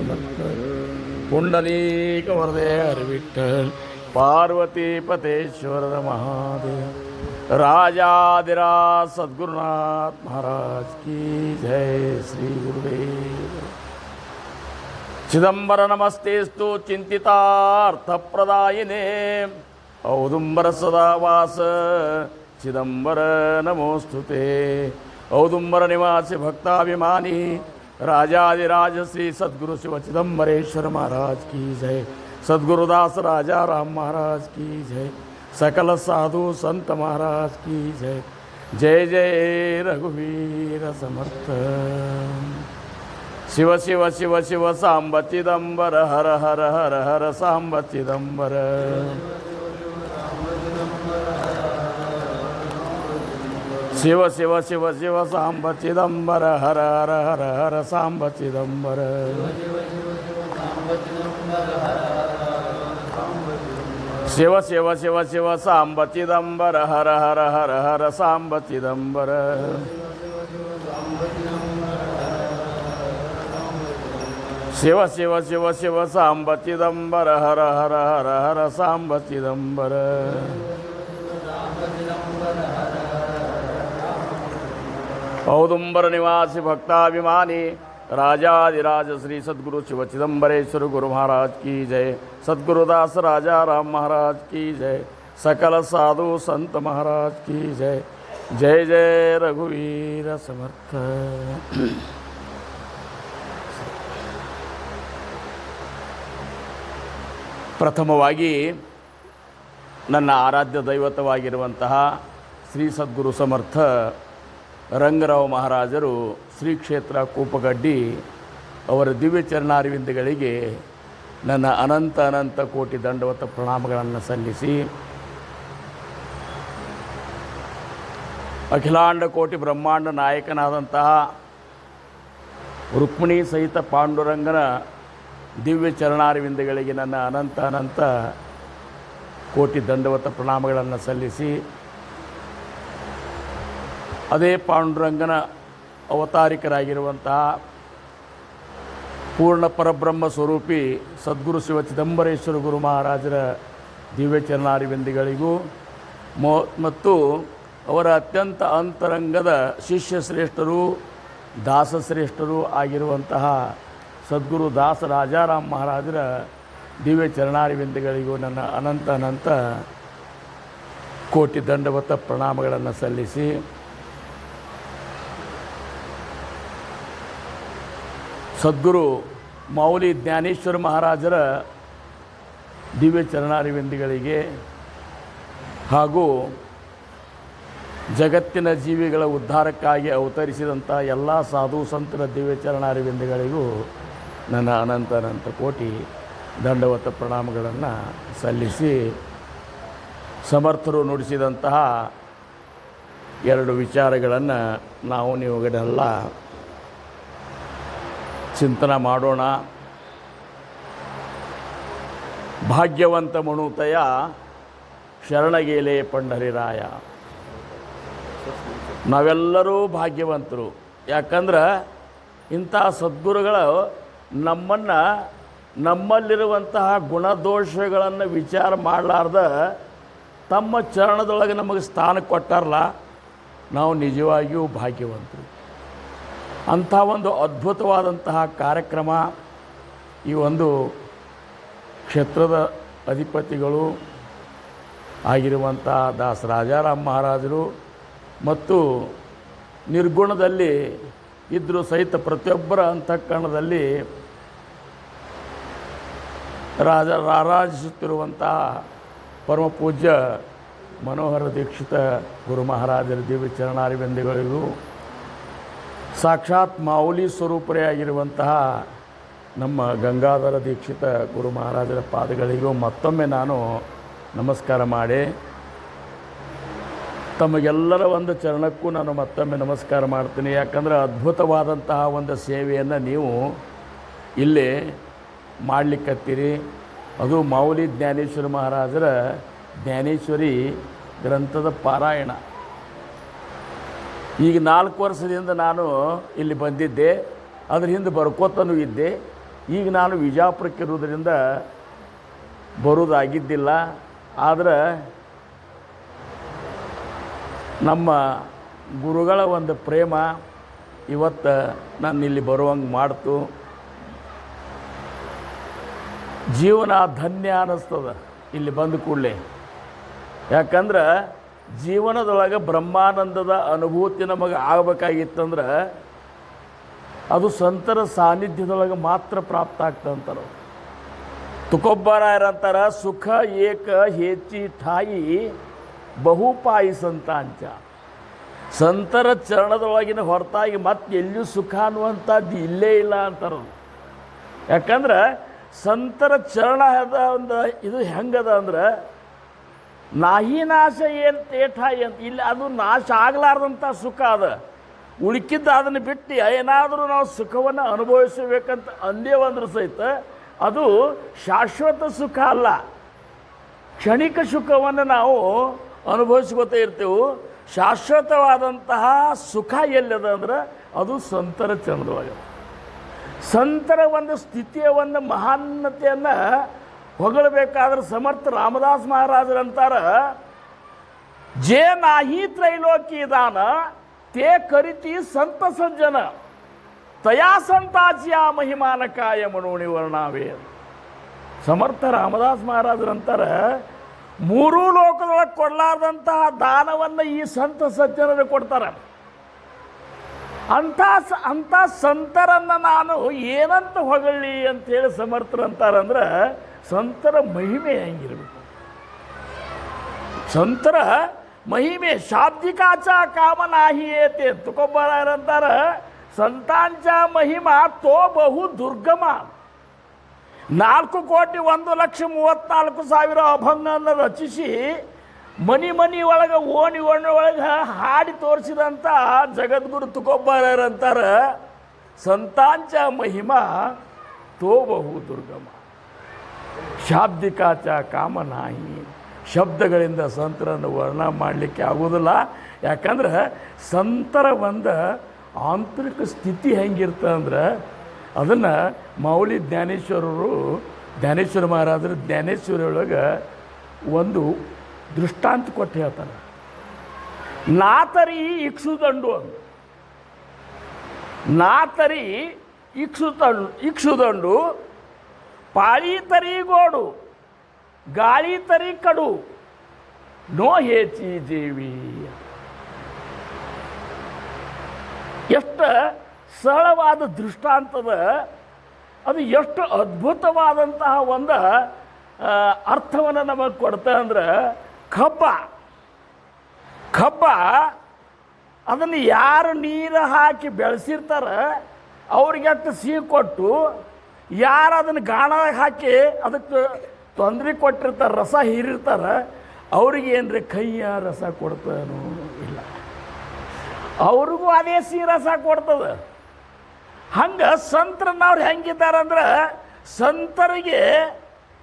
समर्थ पुंडलीक वरदे हरि विठ्ठल पार्वती पतेश्वर महादेव राजाधिराज सद्गुरुनाथ महाराज की जय। श्री गुरुदेव चिदंबर नमस्तेस्तु चिंतितार्थप्रदायिने औदुंबर सदावास चिदंबर नमोस्तुते। औदुंबर निवासी भक्ताभिमानी राजाधिराज श्री सद्गुरु शिव चिदंबरेश्वर महाराज की जय। सद्गुरुदास राजा राम महाराज की जय। सकल साधु संत महाराज की जय। जय जय रघुवीर समर्थ। शिव शिव शिव शिव सांब चिदंबर हर हर हर हर सांब चिदंबर। शिव शिव शिव शिव सांब चिदंबर हर हर हर हर सांब चिदंबर। शिव शिव शिव शिव सांब चिदंबर हर हर हर हर सांब चिदंबर। शिव शिव शिव शिव सांब चिदंबर हर हर हर हर सांब चिदंबर। औदुंबर निवासी भक्ताभिमानी राजाधिराज श्री सद्गुरु शिव चिदंबरेश्वर गुरु महाराज की जय। सद्गुरुदास राजा राम महाराज की जय। सकल साधु संत महाराज की जय। जय जय रघुवीर समर्थ। ಪ್ರಥಮವಾಗಿ ನನ್ನ ಆರಾಧ್ಯ ದೈವತವಾಗಿರುವಂತಹ ಶ್ರೀ ಸದ್ಗುರು ಸಮರ್ಥ ರಂಗರಾವ್ ಮಹಾರಾಜರು ಶ್ರೀ ಕ್ಷೇತ್ರ ಕೂಪಗಡ್ಡಿ ಅವರ ದಿವ್ಯ ಚರಣಾರವಿಂದಗಳಿಗೆ ನನ್ನ ಅನಂತ ಅನಂತ ಕೋಟಿ ದಂಡವತ ಪ್ರಣಾಮಗಳನ್ನು ಸಲ್ಲಿಸಿ ಅಖಿಲಾಂಡ ಕೋಟಿ ಬ್ರಹ್ಮಾಂಡ ನಾಯಕನಾದಂತಹ ರುಕ್ಮಿಣಿ ಸಹಿತ ಪಾಂಡುರಂಗನ ದಿವ್ಯ ಚರಣಾರವಿಂದಗಳಿಗೆ ನನ್ನ ಅನಂತ ಅನಂತ ಕೋಟಿ ದಂಡವತ ಪ್ರಣಾಮಗಳನ್ನು ಸಲ್ಲಿಸಿ ಅದೇ ಪಾಂಡುರಂಗನ ಅವತಾರಿಕರಾಗಿರುವಂತಹ ಪೂರ್ಣ ಪರಬ್ರಹ್ಮ ಸ್ವರೂಪಿ ಸದ್ಗುರು ಶಿವ ಚಿದಂಬರೇಶ್ವರ ಗುರು ಮಹಾರಾಜರ ದಿವ್ಯ ಚರಣಾರವಿಂದಗಳಿಗೂ ಮತ್ತು ಅವರ ಅತ್ಯಂತ ಅಂತರಂಗದ ಶಿಷ್ಯ ಶ್ರೇಷ್ಠರು ದಾಸಶ್ರೇಷ್ಠರು ಆಗಿರುವಂತಹ ಸದ್ಗುರು ದಾಸ ರಾಜಾರಾಮ್ ಮಹಾರಾಜರ ದಿವ್ಯ ಚರಣಾರವಿಂದಗಳಿಗೂ ನನ್ನ ಅನಂತ ಅನಂತ ಕೋಟಿ ದಂಡವತ ಪ್ರಣಾಮಗಳನ್ನು ಸಲ್ಲಿಸಿ ಸದ್ಗುರು ಮೌಲಿ ಜ್ಞಾನೇಶ್ವರ ಮಹಾರಾಜರ ದಿವ್ಯ ಚರಣಾರವಿಂದಗಳಿಗೆ ಹಾಗೂ ಜಗತ್ತಿನ ಜೀವಿಗಳ ಉದ್ಧಾರಕ್ಕಾಗಿ ಅವತರಿಸಿದಂಥ ಎಲ್ಲ ಸಾಧು ಸಂತರ ದಿವ್ಯ ಚರಣಾರವಿಂದಗಳಿಗೂ ನನ್ನ ಅನಂತ ಅನಂತ ಕೋಟಿ ದಂಡವತ ಪ್ರಣಾಮಗಳನ್ನು ಸಲ್ಲಿಸಿ ಸಮರ್ಥರು ನುಡಿಸಿದಂತಹ ಎರಡು ವಿಚಾರಗಳನ್ನು ನಾವು ನೀವುಗಳೆಲ್ಲ ಚಿಂತನೆ ಮಾಡೋಣ. ಭಾಗ್ಯವಂತ ಮಣುತಯ ಶರಣಗೇಲೆ ಪಂಡರಿರಾಯ. ನಾವೆಲ್ಲರೂ ಭಾಗ್ಯವಂತರು. ಯಾಕಂದ್ರೆ ಇಂಥ ಸದ್ಗುರುಗಳು ನಮ್ಮನ್ನು ನಮ್ಮಲ್ಲಿರುವಂತಹ ಗುಣದೋಷಗಳನ್ನು ವಿಚಾರ ಮಾಡಲಾರ್ದ ತಮ್ಮ ಚರಣದೊಳಗೆ ನಮಗೆ ಸ್ಥಾನ ಕೊಟ್ಟಾರಲ್ಲ, ನಾವು ನಿಜವಾಗಿಯೂ ಭಾಗ್ಯವಂತರು. ಅಂಥ ಒಂದು ಅದ್ಭುತವಾದಂತಹ ಕಾರ್ಯಕ್ರಮ ಈ ಒಂದು ಕ್ಷೇತ್ರದ ಅಧಿಪತಿಗಳು ಆಗಿರುವಂತಹ ದಾಸ ರಾಜಾರಾಮ್ ಮಹಾರಾಜರು ಮತ್ತು ನಿರ್ಗುಣದಲ್ಲಿ ಇದ್ದರೂ ಸಹಿತ ಪ್ರತಿಯೊಬ್ಬರ ಅಂತಃಕರಣದಲ್ಲಿ ರಾರಾಜಿಸುತ್ತಿರುವಂತಹ ಪರಮ ಪೂಜ್ಯ ಮನೋಹರ ದೀಕ್ಷಿತ ಗುರು ಮಹಾರಾಜರ ದಿವ್ಯ ಚರಣಾರವಿಂದಗಳಿಗೂ ಸಾಕ್ಷಾತ್ ಮಾೌಲಿ ಸ್ವರೂಪರೇ ಆಗಿರುವಂತಹ ನಮ್ಮ ಗಂಗಾಧರ ದೀಕ್ಷಿತ ಗುರು ಮಹಾರಾಜರ ಪಾದಗಳಿಗೂ ಮತ್ತೊಮ್ಮೆ ನಾನು ನಮಸ್ಕಾರ ಮಾಡಿ ತಮಗೆಲ್ಲರ ಒಂದು ಚರಣಕ್ಕೂ ನಾನು ಮತ್ತೊಮ್ಮೆ ನಮಸ್ಕಾರ ಮಾಡ್ತೀನಿ. ಯಾಕಂದರೆ ಅದ್ಭುತವಾದಂತಹ ಒಂದು ಸೇವೆಯನ್ನು ನೀವು ಇಲ್ಲಿ ಮಾಡಲಿಕ್ಕತ್ತೀರಿ. ಅದು ಮಾೌಲಿ ಜ್ಞಾನೇಶ್ವರ ಮಹಾರಾಜರ ಜ್ಞಾನೇಶ್ವರಿ ಗ್ರಂಥದ ಪಾರಾಯಣ. ಈಗ 4 ವರ್ಷದಿಂದ ನಾನು ಇಲ್ಲಿ ಬಂದಿದ್ದೆ. ಅದ್ರ ಹಿಂದೆ ಬರ್ಕೋತನೂ ಇದ್ದೆ. ಈಗ ನಾನು ವಿಜಾಪುರಕ್ಕಿರೋದ್ರಿಂದ ಬರೋದಾಗಿದ್ದಿಲ್ಲ. ಆದರೆ ನಮ್ಮ ಗುರುಗಳ ಒಂದು ಪ್ರೇಮ ಇವತ್ತು ನಾನು ಇಲ್ಲಿ ಬರುವಂಗೆ ಮಾಡ್ತು. ಜೀವನ ಧನ್ಯ ಅನ್ನಿಸ್ತದೆ ಇಲ್ಲಿ ಬಂದ ಕೂಡಲೇ. ಯಾಕಂದ್ರೆ ಜೀವನದೊಳಗೆ ಬ್ರಹ್ಮಾನಂದದ ಅನುಭೂತಿ ನಮಗೆ ಆಗಬೇಕಾಗಿತ್ತಂದ್ರೆ ಅದು ಸಂತರ ಸಾನ್ನಿಧ್ಯದೊಳಗೆ ಮಾತ್ರ ಪ್ರಾಪ್ತ ಆಗ್ತಂತಾರೆ. ತುಕೋಬ್ಬರಾಯರಂತಾರ, ಸುಖ ಏಕ ಹೆಚ್ಚಿ ಠಾಯಿ ಬಹುಪಾಯಿ ಸಂತಾಂಚ. ಸಂತರ ಚರಣದೊಳಗಿನ ಹೊರತಾಗಿ ಮತ್ತೆ ಎಲ್ಲಿಯೂ ಸುಖ ಅನ್ನುವಂಥದ್ದು ಇಲ್ಲೇ ಇಲ್ಲ ಅಂತಾರೆ. ಯಾಕಂದ್ರೆ ಸಂತರ ಚರಣ ಒಂದು ಇದು ಹೆಂಗದ ಅಂದ್ರೆ ನಾಹಿ ನಾಶ ಏನು ತೇಠ ಅಂತ ಇಲ್ಲಿ ಅದು ನಾಶ ಆಗಲಾರ್ದಂಥ ಸುಖ ಅದ. ಉಳುಕಿದ್ದ ಅದನ್ನು ಬಿಟ್ಟು ಏನಾದರೂ ನಾವು ಸುಖವನ್ನು ಅನುಭವಿಸಬೇಕಂತ ಅಂದೇವಂದ್ರೆ ಸಹಿತ ಅದು ಶಾಶ್ವತ ಸುಖ ಅಲ್ಲ, ಕ್ಷಣಿಕ ಸುಖವನ್ನು ನಾವು ಅನುಭವಿಸ್ಕೊತಾ ಇರ್ತೇವೆ. ಶಾಶ್ವತವಾದಂತಹ ಸುಖ ಎಲ್ಲದ ಅಂದ್ರೆ ಅದು ಸಂತರ ಚರಣದೊಳಗೆ. ಸಂತರ ಒಂದು ಸ್ಥಿತಿಯ ಒಂದು ಮಹಾನ್ನತೆಯನ್ನು ಹೊಗಳಬೇಕಾದ್ರೆ ಸಮರ್ಥ ರಾಮದಾಸ್ ಮಹಾರಾಜರಂತಾರ, ಜೇ ನಾಹಿ ತ್ರೈಲೋಕಿ ದಾನ ತೇ ಕರಿತಿ ಸಂತ ಸಜ್ಜನ ತಯಾ ಸಂತಾಚಿಯ ಮಹಿಮಾನ ಕಾಯ ಮನೋಣಿ ವರ್ಣಾವೇ. ಸಮರ್ಥ ರಾಮದಾಸ್ ಮಹಾರಾಜರಂತಾರ, ಮೂರೂ ಲೋಕದೊಳಗೆ ಕೊಡಲಾರ್ದಂತಹ ದಾನವನ್ನು ಈ ಸಂತ ಸಜ್ಜನರು ಕೊಡ್ತಾರೆ. ಅಂಥ ಸಂತರನ್ನು ನಾನು ಏನಂತ ಹೊಗಳಿ ಅಂಥೇಳಿ ಸಮರ್ಥರಂತಾರಂದ್ರೆ ಸಂತರ ಮಹಿಮೆ ಹೆಂಗಿರಬೇಕು. ಸಂತರ ಮಹಿಮೆ ಶಾಬ್ದಿಕಾಚ ಕಾಮನಾಹಿಯೇತೆ ತುಕೋಬ್ಬರಾಯರಂತಾರ, ಸಂತಾಂಚ ಮಹಿಮಾ ತೋ ಬಹು ದುರ್ಗಮ. 4,01,34,000 ಅಭಂಗವನ್ನು ರಚಿಸಿ ಮನಿ ಒಳಗೆ ಓಣಿ ಒಳಗೆ ಹಾಡಿ ತೋರಿಸಿದಂಥ ಜಗದ್ಗುರು ತುಕೋಬ್ಬರಾಯರಂತಾರ, ಸಂತಾಂಚ ಮಹಿಮಾ ತೋ ಬಹು ದುರ್ಗಮ ಶಾಬ್ದಿಕಾಚ ಕಾಮನಾಹಿ. ಶಬ್ದಗಳಿಂದ ಸಂತರನ್ನು ವರ್ಣ ಮಾಡಲಿಕ್ಕೆ ಆಗೋದಿಲ್ಲ. ಯಾಕಂದ್ರೆ ಸಂತರ ಒಂದು ಆಂತರಿಕ ಸ್ಥಿತಿ ಹೆಂಗಿರ್ತದೆ ಅಂದ್ರೆ ಅದನ್ನು ಮೌಳಿ ಜ್ಞಾನೇಶ್ವರ ಮಹಾರಾಜರು ಜ್ಞಾನೇಶ್ವರಿಯೊಳಗೆ ಒಂದು ದೃಷ್ಟಾಂತ ಕೊಟ್ಟು ಹೇಳ್ತಾರೆ. ನಾತರಿ ಇಕ್ಷುದಂಡು ಅಂದು, ನಾತರಿ ಇಕ್ಷುದಂಡು ಪಾಳಿ ತರಿ ಗೋಡು ಗಾಳಿ ತರಿ ಕಡು ನೋ ಹೇಚಿ ಜೀವಿ. ಎಷ್ಟು ಸರಳವಾದ ದೃಷ್ಟಾಂತದ, ಅದು ಎಷ್ಟು ಅದ್ಭುತವಾದಂತಹ ಒಂದು ಅರ್ಥವನ್ನು ನಮಗೆ ಕೊಡ್ತಾ ಅಂದ್ರೆ, ಕಬ್ಬ ಅದನ್ನು ಯಾರು ನೀರು ಹಾಕಿ ಬೆಳೆಸಿರ್ತಾರ ಅವ್ರಿಗೆ ಅಷ್ಟು ಸಿಹಿ ಕೊಟ್ಟು, ಯಾರು ಅದನ್ನು ಗಾಣದಾಗ ಹಾಕಿ ಅದಕ್ಕೆ ತೊಂದರೆ ಕೊಟ್ಟಿರ್ತಾರೆ, ರಸ ಹೀರಿರ್ತಾರೆ, ಅವ್ರಿಗೆ ಏನ್ರಿ ಕೈಯ ರಸ ಕೊಡ್ತಾನೋ ಇಲ್ಲ, ಅವ್ರಿಗೂ ಅದೇ ಸಿಹಿ ರಸ ಕೊಡ್ತದೆ. ಹಂಗೆ ಸಂತರನ್ನವ್ರು ಹೆಂಗಿದ್ದಾರಂದ್ರೆ, ಸಂತರಿಗೆ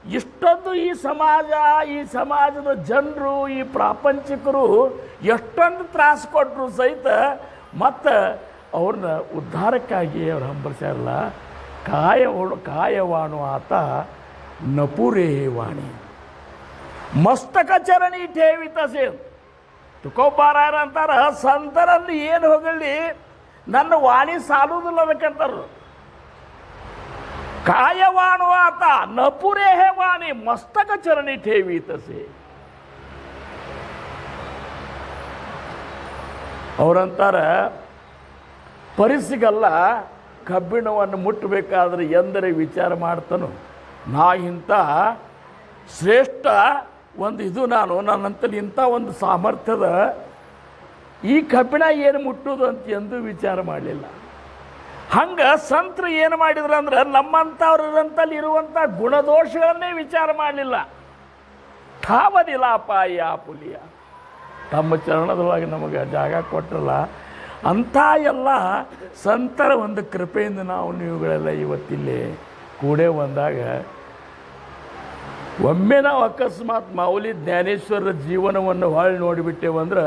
ಇಷ್ಟೊಂದು ಈ ಸಮಾಜದ ಜನರು, ಈ ಪ್ರಾಪಂಚಿಕರು ಎಷ್ಟೊಂದು ತ್ರಾಸು ಕೊಟ್ಟರು ಸಹಿತ ಮತ್ತು ಅವ್ರನ್ನ ಉದ್ಧಾರಕ್ಕಾಗಿ ಅವ್ರು ಹಂಬಲಿಸ್ಯಾರಲ್ಲ. ಕಾಯವಾಣು ಆತ ನಪುರೇ ವಾಣಿ ಮಸ್ತಕ ಚರಣಿ ಠೇವಿತ ಸೇನ್. ತುಕೋಬ್ಬರಾಯರ ಅಂತಾರ, ಸಂತರಲ್ಲಿ ಏನು ಹೋಗಲಿ ನನ್ನ ವಾಣಿ ಸಾಲುವುದಿಲ್ಲ ಅದಕ್ಕಂತಾರ. ಕಾಯವಾಣು ಆತ ನಪುರೇ ವಾಣಿ ಮಸ್ತಕ ಚರಣಿ ಠೇವಿತಸೆ. ಅವರಂತಾರ, ಪರಿಸಿಗಲ್ಲ ಕಬ್ಬಿಣವನ್ನು ಮುಟ್ಟಬೇಕಾದ್ರೆ ಎಂದರೆ ವಿಚಾರ ಮಾಡ್ತಾನೋ, ನಾ ಇಂಥ ಶ್ರೇಷ್ಠ ಒಂದು ಇದು ನನ್ನಂತಲ್ಲಿ ಇಂಥ ಒಂದು ಸಾಮರ್ಥ್ಯದ ಈ ಕಬ್ಬಿಣ ಏನು ಮುಟ್ಟುವುದು ಅಂತ ಎಂದೂ ವಿಚಾರ ಮಾಡಲಿಲ್ಲ. ಹಂಗೆ ಸಂತರು ಏನು ಮಾಡಿದ್ರು ಅಂದ್ರೆ ನಮ್ಮಂಥವ್ರಂತಲ್ಲಿ ಇರುವಂಥ ಗುಣದೋಷಗಳನ್ನೇ ವಿಚಾರ ಮಾಡಲಿಲ್ಲ. ಠಾವದಿಲ್ಲ ಪಾಯ ಪುಲಿಯ, ತಮ್ಮ ಚರಣದೊಳಗೆ ನಮಗೆ ಜಾಗ ಕೊಟ್ಟರಲ್ಲ, ಅಂಥ ಎಲ್ಲ ಸಂತರ ಒಂದು ಕೃಪೆಯಿಂದ ನೀವುಗಳೆಲ್ಲ ಇವತ್ತಿಲ್ಲಿ ಕೂಡೇ ಬಂದಾಗ, ಒಮ್ಮೆ ನಾವು ಅಕಸ್ಮಾತ್ ಮೌಲಿ ಜ್ಞಾನೇಶ್ವರರ ಜೀವನವನ್ನು ಹೊಳ್ಳಿ ನೋಡಿಬಿಟ್ಟೇವಂದ್ರೆ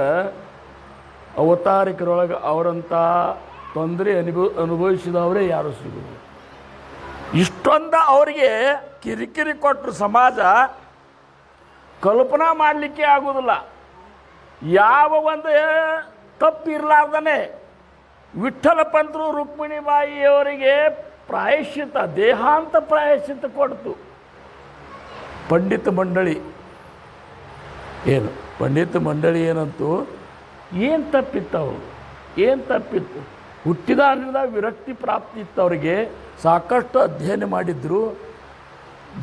ಅವತಾರಿಕರೊಳಗೆ ಅವರಂಥ ತೊಂದರೆ ಅನುಭವಿಸಿದವರೇ ಯಾರೂ ಸಿಗೋದು. ಇಷ್ಟೊಂದು ಅವರಿಗೆ ಕಿರಿಕಿರಿ ಕೊಟ್ಟರು ಸಮಾಜ ಕಲ್ಪನಾ ಮಾಡಲಿಕ್ಕೆ ಆಗೋದಿಲ್ಲ. ಯಾವ ಒಂದು ತಪ್ಪಿರಲಾರ್ದೇ ವಿಠ್ಠಲ ಪಂತರು ರುಕ್ಮಿಣಿಬಾಯಿಯವರಿಗೆ ಪ್ರಾಯಶ್ಚಿತ್ತ, ದೇಹಾಂತ ಪ್ರಾಯಶ್ಚಿತ್ತ ಕೊಡ್ತು. ಪಂಡಿತ ಮಂಡಳಿ ಏನಂತೂ ಏನು ತಪ್ಪಿತ್ತು ಅವರು, ಏನು ತಪ್ಪಿತ್ತು? ಹುಟ್ಟಿದಾಗಿಂದ ವಿರಕ್ತಿ ಪ್ರಾಪ್ತಿ ಇತ್ತು ಅವರಿಗೆ, ಸಾಕಷ್ಟು ಅಧ್ಯಯನ ಮಾಡಿದ್ರು,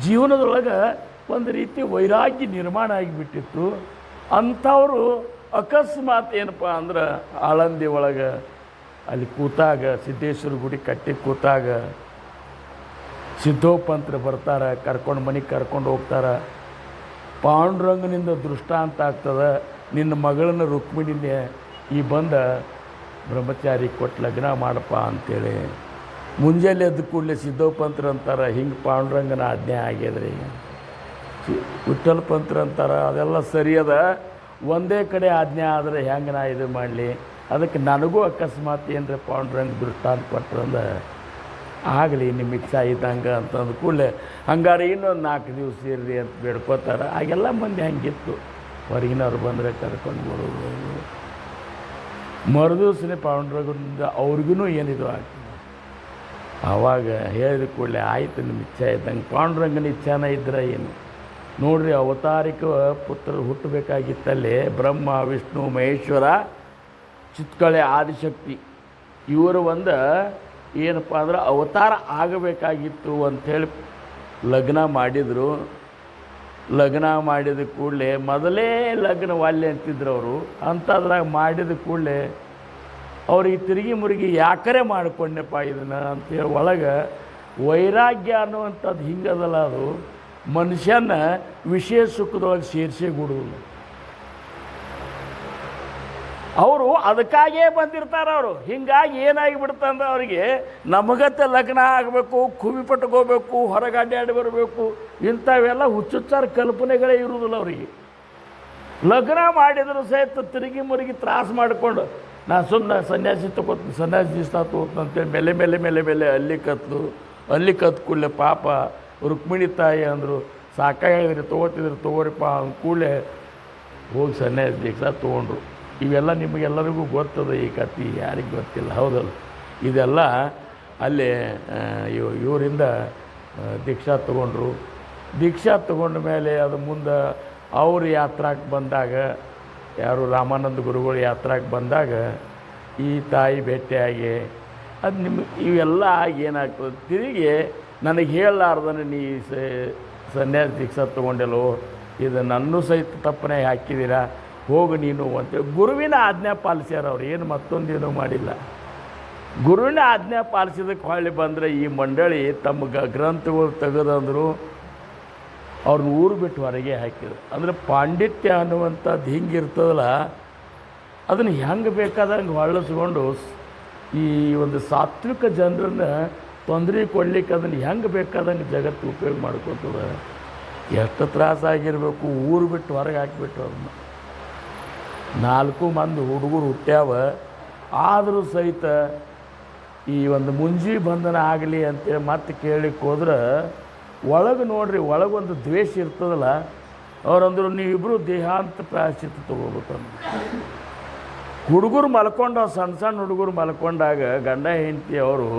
ಜೀವನದೊಳಗೆ ಒಂದು ರೀತಿ ವೈರಾಗ್ಯ ನಿರ್ಮಾಣ ಆಗಿಬಿಟ್ಟಿತ್ತು. ಅಂಥವರು ಅಕಸ್ಮಾತ್ ಏನಪ್ಪ ಅಂದ್ರೆ ಆಳಂದಿ ಒಳಗೆ ಅಲ್ಲಿ ಕೂತಾಗ, ಸಿದ್ದೇಶ್ವರ ಗುಡಿ ಕಟ್ಟಿ ಕೂತಾಗ ಸಿದ್ದೋಪಂತರು ಬರ್ತಾರೆ, ಮನೆಗೆ ಕರ್ಕೊಂಡು ಹೋಗ್ತಾರೆ. ಪಾಂಡುರಂಗನಿಂದ ದೃಷ್ಟಾಂತ ಆಗ್ತದೆ, ನಿನ್ನ ಮಗಳನ್ನ ರುಕ್ಮಿಣಿನೇ ಈ ಬಂದ ಬ್ರಹ್ಮಚಾರಿ ಕೊಟ್ಟು ಲಗ್ನ ಮಾಡಪ್ಪ ಅಂತೇಳಿ. ಮುಂಜಾನೆ ಎದ್ದು ಕೂಡಲೇ ಸಿದ್ದೋಪಂತರು ಅಂತಾರೆ, ಹಿಂಗೆ ಪಾಂಡುರಂಗನ ಆಜ್ಞೆ ಆಗ್ಯದ್ರಿ. ವಿಠ್ಠಲ ಪಂತರು ಅಂತಾರೆ, ಅದೆಲ್ಲ ಸರಿ ಅದ, ಒಂದೇ ಕಡೆ ಆಜ್ಞೆ ಆದರೆ ಹೆಂಗೆ ನಾ ಇದು ಮಾಡಲಿ, ಅದಕ್ಕೆ ನನಗೂ ಅಕಸ್ಮಾತ್ ಏನರ ಪಾಂಡುರಂಗ ದೃಷ್ಟಾಂತ ಕೊಟ್ರಂದ್ರೆ ಆಗಲಿ ನಿಮ್ಮ ಇಚ್ಛಾ ಇದ್ದಂಗೆ ಅಂತಂದು ಕೂಡಲೇ ಹಂಗಾರೆ ಇನ್ನೊಂದು 4 ದಿವಸ ಇರ್ರಿ ಅಂತ ಬೇಡ್ಕೋತಾರೆ. ಆಗೆಲ್ಲ ಮಂದಿ ಹಂಗಿತ್ತು, ಹೊರಗಿನವ್ರು ಬಂದರೆ ಕರ್ಕೊಂಡು ಬರೋದು. ಮರುದಿವ್ಸನೇ ಪಾಂಡುರಂಗನಿಂದ ಅವ್ರಿಗೂ ಏನಿದು ಆಗ್ತದೆ. ಆವಾಗ ಹೇಳಿದ ಕೂಡಲೇ ಆಯಿತು ನಿಮ್ಮ ಇಚ್ಛೆ ಇದ್ದಂಗೆ. ಪಾಂಡುರಂಗನ ಇಚ್ಛಾನ ಇದ್ರೆ ಏನು ನೋಡ್ರಿ, ಅವತಾರಿಕ ಪುತ್ರರು ಹುಟ್ಟಬೇಕಾಗಿತ್ತಲ್ಲಿ ಬ್ರಹ್ಮ ವಿಷ್ಣು ಮಹೇಶ್ವರ ಚಿತ್ಕಳೆ ಆದಿಶಕ್ತಿ ಇವರು ಒಂದು ಏನಪ್ಪ ಅಂದ್ರೆ ಅವತಾರ ಆಗಬೇಕಾಗಿತ್ತು ಅಂಥೇಳಿ ಲಗ್ನ ಮಾಡಿದರು. ಲಗ್ನ ಮಾಡಿದ ಕೂಡಲೇ ಮೊದಲೇ ಲಗ್ನ ವಾಲ್ಯ ಅಂತಿದ್ರು ಅವರು. ಅಂಥದ್ರಾಗ ಮಾಡಿದ ಕೂಡಲೇ ಅವ್ರಿಗೆ ತಿರುಗಿ ಮುರುಗಿ ಯಾಕರೆ ಮಾಡಿಕೊಂಡೆಪ್ಪ ಇದನ್ನು ಅಂತೇಳಿ ಒಳಗೆ ವೈರಾಗ್ಯ ಅನ್ನುವಂಥದ್ದು ಹಿಂಗದಲ್ಲ, ಅದು ಮನುಷ್ಯನ ವಿಷಯ ಸುಖದೊಳಗೆ ಸೇರಿಸೇ ಕೊಡುವುದಿಲ್ಲ. ಅವರು ಅದಕ್ಕಾಗೇ ಬಂದಿರ್ತಾರೆ. ಅವರು ಹಿಂಗಾಗಿ ಏನಾಗಿಬಿಡ್ತಂದ್ರೆ ಅವರಿಗೆ ನಮಗತ್ತೆ ಲಗ್ನ ಆಗಬೇಕು, ಕುವಿ ಪಟ್ಕೋಬೇಕು, ಹೊರಗೆ ಅಡ್ಡಾಡಿ ಬರಬೇಕು, ಇಂಥವೆಲ್ಲ ಹುಚ್ಚುಚ್ಚಾರ ಕಲ್ಪನೆಗಳೇ ಇರುವುದಿಲ್ಲ ಅವರಿಗೆ. ಲಗ್ನ ಮಾಡಿದರೂ ಸಹಿತ ತಿರುಗಿ ಮುರುಗಿ ತ್ರಾಸು ಮಾಡಿಕೊಂಡು ನಾ ಸುಮ್ಮನೆ ಸನ್ಯಾಸಿ ತಗೋತೀನಿ, ಸನ್ಯಾಸಿ ದಿವಸ ತಗೋತೀನಿ ಅಂತೇಳಿ ಮೇಲೆ ಮೇಲೆ ಮೇಲೆ ಮೇಲೆ ಅಲ್ಲಿ ಕತ್ತು ಕೂಡಲೇ ಪಾಪ ರುಕ್ಮಿಣಿ ತಾಯಿ ಅಂದರು, ಸಾಕಾಗಿದ್ರಿ ತೊಗೋರಿಪ್ಪ ಅಂದ ಕೂಡಲೇ ಹೋಗಿ ಸನ್ಯಾಸಿ ದೀಕ್ಷಾ ತೊಗೊಂಡ್ರು. ಇವೆಲ್ಲ ನಿಮಗೆಲ್ಲರಿಗೂ ಗೊತ್ತದ, ಈ ಕತೆ ಯಾರಿಗೆ ಗೊತ್ತಿಲ್ಲ, ಹೌದಲ್ಲ? ಇದೆಲ್ಲ ಅಲ್ಲಿ ಇವರಿಂದ ದೀಕ್ಷಾ ತೊಗೊಂಡ್ರು. ದೀಕ್ಷಾ ತೊಗೊಂಡ ಮೇಲೆ ಅದು ಮುಂದೆ ಅವರು ಯಾತ್ರಾಕ್ಕೆ ಬಂದಾಗ, ಯಾರು ರಾಮಾನಂದ ಗುರುಗಳು ಯಾತ್ರಾಕ್ಕೆ ಬಂದಾಗ ಈ ತಾಯಿ ಭೇಟಿಯಾಗಿ ಅದು ಇವೆಲ್ಲ ಆಗಿ ಏನಾಗ್ತದೆ, ತಿರುಗಿ ನನಗೆ ಹೇಳಲಾರ್ದನೆ ನೀ ಸನ್ಯಾಸ ದೀಕ್ಷಾ ತೊಗೊಂಡೆಲ್ಲೋ, ಇದು ನನ್ನೂ ಸಹಿತ ತಪ್ಪನೆ ಹಾಕಿದ್ದೀರಾ, ಹೋಗು ನೀನು ಅಂತೇಳಿ ಗುರುವಿನ ಆಜ್ಞೆ ಪಾಲಿಸ್ಯಾರ ಅವ್ರು. ಏನು ಮತ್ತೊಂದೇನೂ ಮಾಡಿಲ್ಲ. ಗುರುವಿನ ಆಜ್ಞೆ ಪಾಲಿಸಿದಕ್ಕೆ ಹೊಳ್ಳಿ ಬಂದರೆ ಈ ಮಂಡಳಿ ತಮ್ಮ ಗ್ರಂಥಗಳು ತೆಗೆದಂದರು, ಅವ್ರನ್ನ ಊರು ಬಿಟ್ಟು ಹೊರಗೆ ಹಾಕಿದ್ರು. ಅಂದರೆ ಪಾಂಡಿತ್ಯ ಅನ್ನುವಂಥದ್ದು ಹಿಂಗಿರ್ತದಲ್ಲ, ಅದನ್ನು ಹೆಂಗೆ ಬೇಕಾದಂಗೆ ಹೊಳ್ಳಿಸ್ಕೊಂಡು ಈ ಒಂದು ಸಾತ್ವಿಕ ಜನರನ್ನು ತೊಂದರೆ ಕೊಡಲಿಕ್ಕೆ ಅದನ್ನು ಹೆಂಗೆ ಬೇಕಾದಂಗೆ ಜಗತ್ತು ಉಪಯೋಗ ಮಾಡ್ಕೊತದ. ಎಷ್ಟು ತ್ರಾಸಾಗಿರಬೇಕು, ಊರು ಬಿಟ್ಟು ಹೊರಗೆ ಹಾಕಿಬಿಟ್ಟು ಅದನ್ನು. 4 ಮಂದಿ ಹುಡುಗರು ಹುಟ್ಟ್ಯಾವ, ಆದರೂ ಸಹಿತ ಈ ಒಂದು ಮುಂಜಿ ಬಂಧನ ಆಗಲಿ ಅಂತೇಳಿ ಮತ್ತೆ ಕೇಳಲಿಕ್ಕೆ ಹೋದ್ರೆ ಒಳಗೆ ನೋಡ್ರಿ, ಒಳಗೊಂದು ದ್ವೇಷ ಇರ್ತದಲ್ಲ. ಅವರಂದ್ರು ನೀವಿಬ್ಬರು ದೇಹಾಂತ ಪ್ರಾಯಶ್ಚಿತ್ತ ತೊಗೋಬೇಕಂದು. ಹುಡುಗರು ಮಲ್ಕೊಂಡು, ಸಣ್ಣ ಸಣ್ಣ ಹುಡುಗರು ಮಲ್ಕೊಂಡಾಗ ಗಂಡ ಹೆಂಡತಿ ಅವರು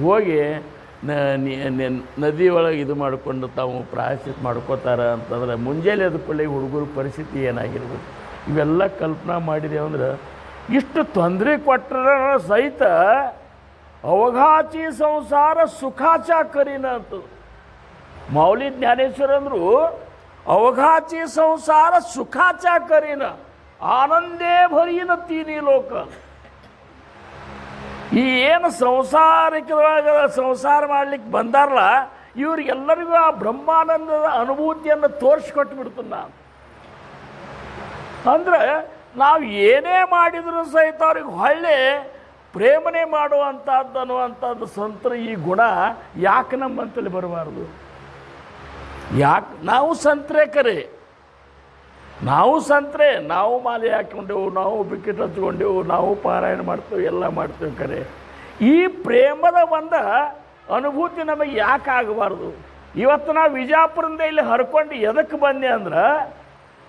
ಹೋಗಿ ನದಿ ಒಳಗೆ ಇದು ಮಾಡಿಕೊಂಡು ತಾವು ಪ್ರಾಯಶ್ಚಿತ್ತ ಮಾಡ್ಕೋತಾರೆ ಅಂತಂದ್ರೆ ಮುಂಜಾನೆ ಅದಕ್ಕೊಳ್ಳಿ ಹುಡುಗರ ಪರಿಸ್ಥಿತಿ ಏನಾಗಿರ್ಬೇಕು. ಇವೆಲ್ಲ ಕಲ್ಪನಾ ಮಾಡಿದೆವು ಅಂದ್ರೆ ಇಷ್ಟು ತೊಂದರೆ ಕೊಟ್ಟರೆ ಸಹಿತ ಅವಘಾಚಿ ಸಂಸಾರ ಸುಖಾಚ ಕರಿನ ಅಂತ ಮೌಲಿ ಜ್ಞಾನೇಶ್ವರ ಅಂದರು. ಅವಘಾಚಿ ಸಂಸಾರ ಸುಖಾಚ ಕರಿನ ಆನಂದೇ ಭರಿನ ತೀನಿ ಲೋಕ. ಈ ಏನು ಸಂಸಾರಿಕವಾಗ ಸಂಸಾರ ಮಾಡಲಿಕ್ಕೆ ಬಂದಾರಲ್ಲ, ಇವ್ರಿಗೆಲ್ಲರಿಗೂ ಆ ಬ್ರಹ್ಮಾನಂದದ ಅನುಭೂತಿಯನ್ನು ತೋರಿಸ್ಕೊಟ್ಟು ಬಿಡ್ತೀನಿ ನಾನು. ಅಂದರೆ ನಾವು ಏನೇ ಮಾಡಿದರೂ ಸಹಿತ ಅವ್ರಿಗೆ ಹೊಳ್ಳಿ ಪ್ರೇಮನೆ ಮಾಡುವಂಥದ್ದು ಅನ್ನುವಂಥದ್ದು ಸಂತರ ಈ ಗುಣ ಯಾಕೆ ನಮ್ಮಂತಲ್ಲಿ ಬರಬಾರ್ದು? ಯಾಕೆ ನಾವು ಸಂತರೇ ಕರೆ, ನಾವು ಸಂತರೆ, ನಾವು ಮಾಲೆ ಹಾಕ್ಕೊಂಡೆವು, ನಾವು ಬಿಕೆಟ್ ಹಚ್ಕೊಂಡೆವು, ನಾವು ಪಾರಾಯಣ ಮಾಡ್ತೇವೆ, ಎಲ್ಲ ಮಾಡ್ತೇವೆ ಕರೆ. ಈ ಪ್ರೇಮದ ಒಂದು ಅನುಭೂತಿ ನಮಗೆ ಯಾಕೆ ಆಗಬಾರ್ದು? ಇವತ್ತು ನಾವು ವಿಜಯಪುರದಿಂದ ಇಲ್ಲಿ ಹರ್ಕೊಂಡು ಎದಕ್ಕೆ ಬಂದೆ ಅಂದ್ರೆ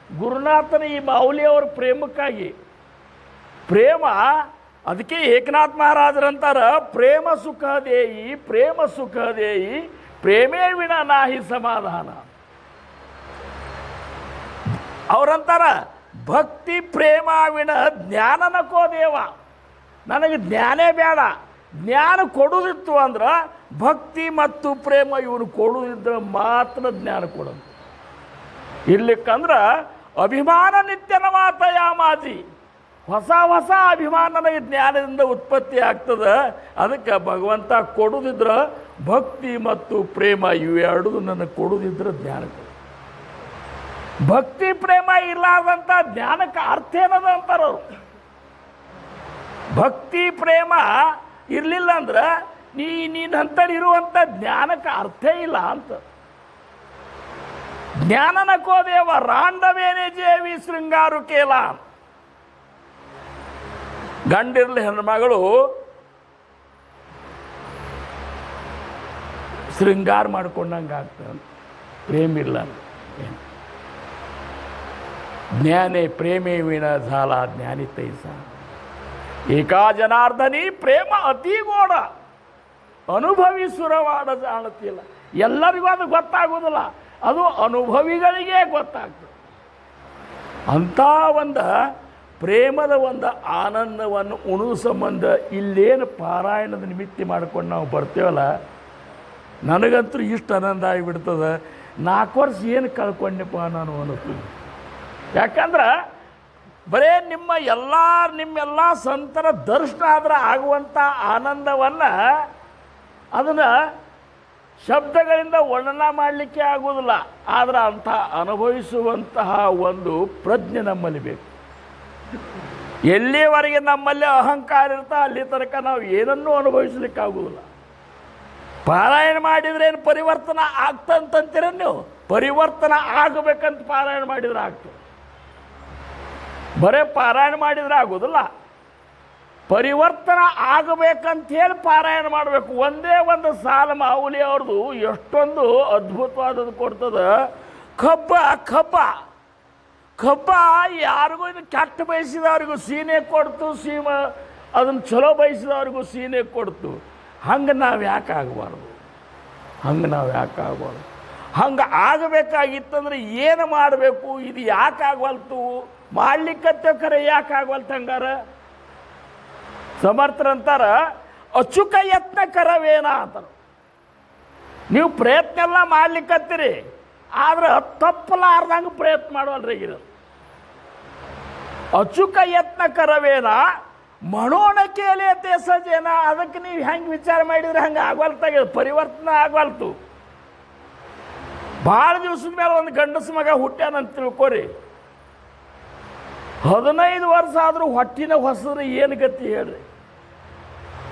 ಗುರುನಾಥನ ಈ ಮಾವುಲಿಯವರ ಪ್ರೇಮಕ್ಕಾಗಿ. ಪ್ರೇಮ, ಅದಕ್ಕೆ ಏಕನಾಥ್ ಮಹಾರಾಜರಂತಾರ, ಪ್ರೇಮ ಸುಖ ದೇಯಿ, ಪ್ರೇಮ ಸುಖ ದೇಯಿ, ಪ್ರೇಮೇ ವಿಣ ನಾಹಿ ಸಮಾಧಾನ. ಅವರಂತಾರ, ಭಕ್ತಿ ಪ್ರೇಮ ವಿಣ ಜ್ಞಾನ ನಕೋ ದೇವ. ನನಗೆ ಜ್ಞಾನೇ ಬೇಡ, ಜ್ಞಾನ ಕೊಡುದಿತ್ತು ಅಂದ್ರೆ ಭಕ್ತಿ ಮತ್ತು ಪ್ರೇಮ ಇವನು ಕೊಡುದಿದ್ರೆ ಮಾತ್ರ ಜ್ಞಾನ ಕೊಡೋದು. ಇರ್ಲಿಕ್ಕಂದ್ರೆ ಅಭಿಮಾನ ನಿತ್ಯನ ಮಾತಯ ಮಾತಿ, ಹೊಸ ಹೊಸ ಅಭಿಮಾನ ನನಗೆ ಜ್ಞಾನದಿಂದ ಉತ್ಪತ್ತಿ ಆಗ್ತದೆ. ಅದಕ್ಕೆ ಭಗವಂತ ಕೊಡುದಿದ್ರೆ ಭಕ್ತಿ ಮತ್ತು ಪ್ರೇಮ ಇವೆರಡು ನನಗೆ ಕೊಡುದಿದ್ರೆ ಜ್ಞಾನ ಕೊಡು. ಭಕ್ತಿ ಪ್ರೇಮ ಇರಲಾರ್ದಂಥ ಜ್ಞಾನಕ್ಕೆ ಅರ್ಥ ಏನದ ಅಂತಾರವ್ರು. ಭಕ್ತಿ ಪ್ರೇಮ ಇರಲಿಲ್ಲ ಅಂದ್ರೆ ನೀನಂತರಿರುವಂಥ ಜ್ಞಾನಕ್ಕೆ ಅರ್ಥ ಇಲ್ಲ ಅಂತ. ಜ್ಞಾನನ ಕೋದೇವ ರಾಂಡವೇನೆ ಜೇವಿ ಶೃಂಗಾರು ಕೇಲ. ಗಂಡಿರ್ಲಿ ಹೆಣ್ಮಗಳು ಶೃಂಗಾರ ಮಾಡ್ಕೊಂಡಂಗೆ ಆಗ್ತದೆ, ಪ್ರೇಮ ಇಲ್ಲ. ಜ್ಞಾನೇ ಪ್ರೇಮೇ ವಿಣ ಝಾಲ ಜ್ಞಾನಿ ತೈಸ. ಏಕಾ ಜನಾರ್ದನಿ ಪ್ರೇಮ ಅತಿ ಗೋಡ, ಅನುಭವಿಸುರವಾಡ ಜಾಣತಿಲ್ಲ. ಎಲ್ಲರಿಗೂ ಅದು ಗೊತ್ತಾಗೋದಿಲ್ಲ, ಅದು ಅನುಭವಿಗಳಿಗೆ ಗೊತ್ತಾಗ್ತದೆ. ಅಂಥ ಒಂದು ಪ್ರೇಮದ ಒಂದು ಆನಂದವನ್ನು ಉಣುವ ಸಂಬಂಧ ಇಲ್ಲೇನು ಪಾರಾಯಣದ ನಿಮಿತ್ತಿ ಮಾಡ್ಕೊಂಡು ನಾವು ಬರ್ತೇವಲ್ಲ, ನನಗಂತೂ ಇಷ್ಟು ಆನಂದ ಆಗಿಬಿಡ್ತದೆ. 4 ವರ್ಷ ಏನು ಕಳ್ಕೊಂಡೆಪ್ಪ ನಾನು ಅನ್ನಿಸ್ತೀನಿ. ಯಾಕಂದ್ರೆ ಬರೇ ನಿಮ್ಮೆಲ್ಲ ಸಂತರ ದರ್ಶನ ಆದ್ರೆ ಆಗುವಂಥ ಆನಂದವನ್ನು ಅದನ್ನು ಶಬ್ದಗಳಿಂದ ವರ್ಣನ ಮಾಡಲಿಕ್ಕೆ ಆಗೋದಿಲ್ಲ. ಆದರೆ ಅಂಥ ಅನುಭವಿಸುವಂತಹ ಒಂದು ಪ್ರಜ್ಞೆ ನಮ್ಮಲ್ಲಿ ಬೇಕು. ಎಲ್ಲಿವರೆಗೆ ನಮ್ಮಲ್ಲಿ ಅಹಂಕಾರ ಇರ್ತಾ ಅಲ್ಲಿ ತನಕ ನಾವು ಏನನ್ನೂ ಅನುಭವಿಸ್ಲಿಕ್ಕಾಗೋದಿಲ್ಲ. ಪಾರಾಯಣ ಮಾಡಿದ್ರೆ ಏನು ಪರಿವರ್ತನೆ ಆಗ್ತಂತೀರ ನೀವು? ಪರಿವರ್ತನೆ ಆಗಬೇಕಂತ ಪಾರಾಯಣ ಮಾಡಿದ್ರೆ ಆಗ್ತದೆ. ಬರೇ ಪಾರಾಯಣ ಮಾಡಿದರೆ ಆಗೋದಿಲ್ಲ, ಪರಿವರ್ತನೆ ಆಗಬೇಕಂತ ಹೇಳಿ ಪಾರಾಯಣ ಮಾಡಬೇಕು. ಒಂದೇ ಒಂದು ಸಾಲ ಮಾವುಲಿ ಅವ್ರದ್ದು ಎಷ್ಟೊಂದು ಅದ್ಭುತವಾದದ್ದು ಕೊಡ್ತದೆ. ಕಬ್ಬ ಯಾರಿಗೂ ಇದು ಕೆಟ್ಟ ಬಯಸಿದವ್ರಿಗೂ ಸೀನೆ ಕೊಡ್ತು, ಅದನ್ನು ಚಲೋ ಬಯಸಿದವ್ರಿಗೂ ಸೀನೆ ಕೊಡ್ತು. ಹಂಗೆ ನಾವು ಯಾಕೆ ಆಗಬಾರ್ದು? ಹಂಗೆ ಆಗಬೇಕಾಗಿತ್ತಂದ್ರೆ ಏನು ಮಾಡಬೇಕು? ಇದು ಯಾಕೆ ಆಗವಲ್ತು? ಮಾಡ್ಲಿಕ್ಕತ್ತೆ ಖರೆ ಯಾಕೆ ಆಗವಲ್ತು? ಹಂಗಾರ ಸಮರ್ಥರಂತಾರ, ಅಚುಕ ಯತ್ನ ಕರವೇನ ಅಂತಾರೆ. ನೀವು ಪ್ರಯತ್ನ ಎಲ್ಲ ಮಾಡ್ಲಿಕ್ಕತ್ತೀರಿ, ಆದ್ರೆ ತಪ್ಪಲಾರ್ದಂಗೆ ಪ್ರಯತ್ನ ಮಾಡೋಲ್ರಿ. ಅಚುಕ ಯತ್ನ ಕರವೇನ ಮನೋಣಕೇಲೆ ತೇಸಜೇನ. ಅದಕ್ಕೆ ನೀವು ಹೆಂಗೆ ವಿಚಾರ ಮಾಡಿದ್ರೆ ಹಂಗೆ ಆಗವಲ್ತಾಗ ಪರಿವರ್ತನೆ ಆಗವಲ್ತು. ಭಾಳ ದಿವಸದ ಮೇಲೆ ಒಂದು ಗಂಡಸ ಮಗ ಹುಟ್ಟ್ಯಾನಂತ ತಿಳ್ಕೊರಿ, 15 ವರ್ಷ ಆದರೂ ಹೊಟ್ಟಿನ ಹೊಸದ್ರೆ ಏನು ಗತಿ ಹೇಳ್ರಿ?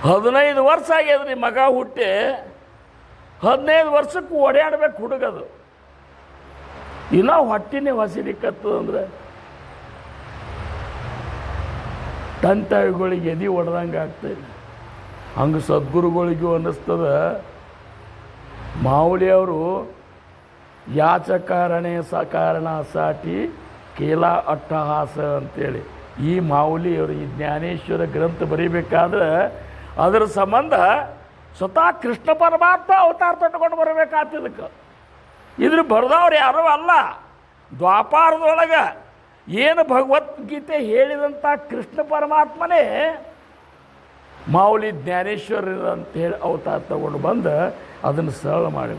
15 ವರ್ಷ ಆಗ್ಯದ್ರಿ ಮಗ ಹುಟ್ಟಿ, 15 ವರ್ಷಕ್ಕೆ ಓಡಾಡ್ಬೇಕು ಹುಡುಗದು. ಇನ್ನೂ ಹೊಟ್ಟಿನೇ ಹೊಸಿಲಿಕ್ಕತ್ತದಂದ್ರೆ ತಂತಾಯಿಗಳಿಗೆ ಎದೆ ಹೊಡೆದಂಗೆ ಆಗ್ತಾಯಿಲ್ಲ. ಹಂಗೆ ಸದ್ಗುರುಗಳಿಗೂ ಅನ್ನಿಸ್ತದ. ಮಾವುಲಿಯವರು ಯಾಚಕಾರಣೆ ಸಕಾರಣ ಸಾಟಿ ಕೇಲ ಅಟ್ಟಹಾಸ ಅಂತೇಳಿ ಈ ಮಾವುಲಿಯವರು ಈ ಜ್ಞಾನೇಶ್ವರ ಗ್ರಂಥ ಬರೀಬೇಕಾದ್ರೆ ಅದರ ಸಂಬಂಧ ಸ್ವತಃ ಕೃಷ್ಣ ಪರಮಾತ್ಮ ಅವತಾರ ತೊಟ್ಕೊಂಡು ಬರಬೇಕಾಗ್ತಿದ್ದಕ್ಕೆ. ಇದ್ರ ಬರೆದವ್ರು ಯಾರೂ ಅಲ್ಲ. ದ್ವಾಪಾರದೊಳಗೆ ಏನು ಭಗವದ್ಗೀತೆ ಹೇಳಿದಂಥ ಕೃಷ್ಣ ಪರಮಾತ್ಮನೇ ಮಾವುಲಿ ಜ್ಞಾನೇಶ್ವರ ಅಂತೇಳಿ ಅವತಾರ ತಗೊಂಡು ಬಂದು ಅದನ್ನು ಸರಳ ಮಾಡಿ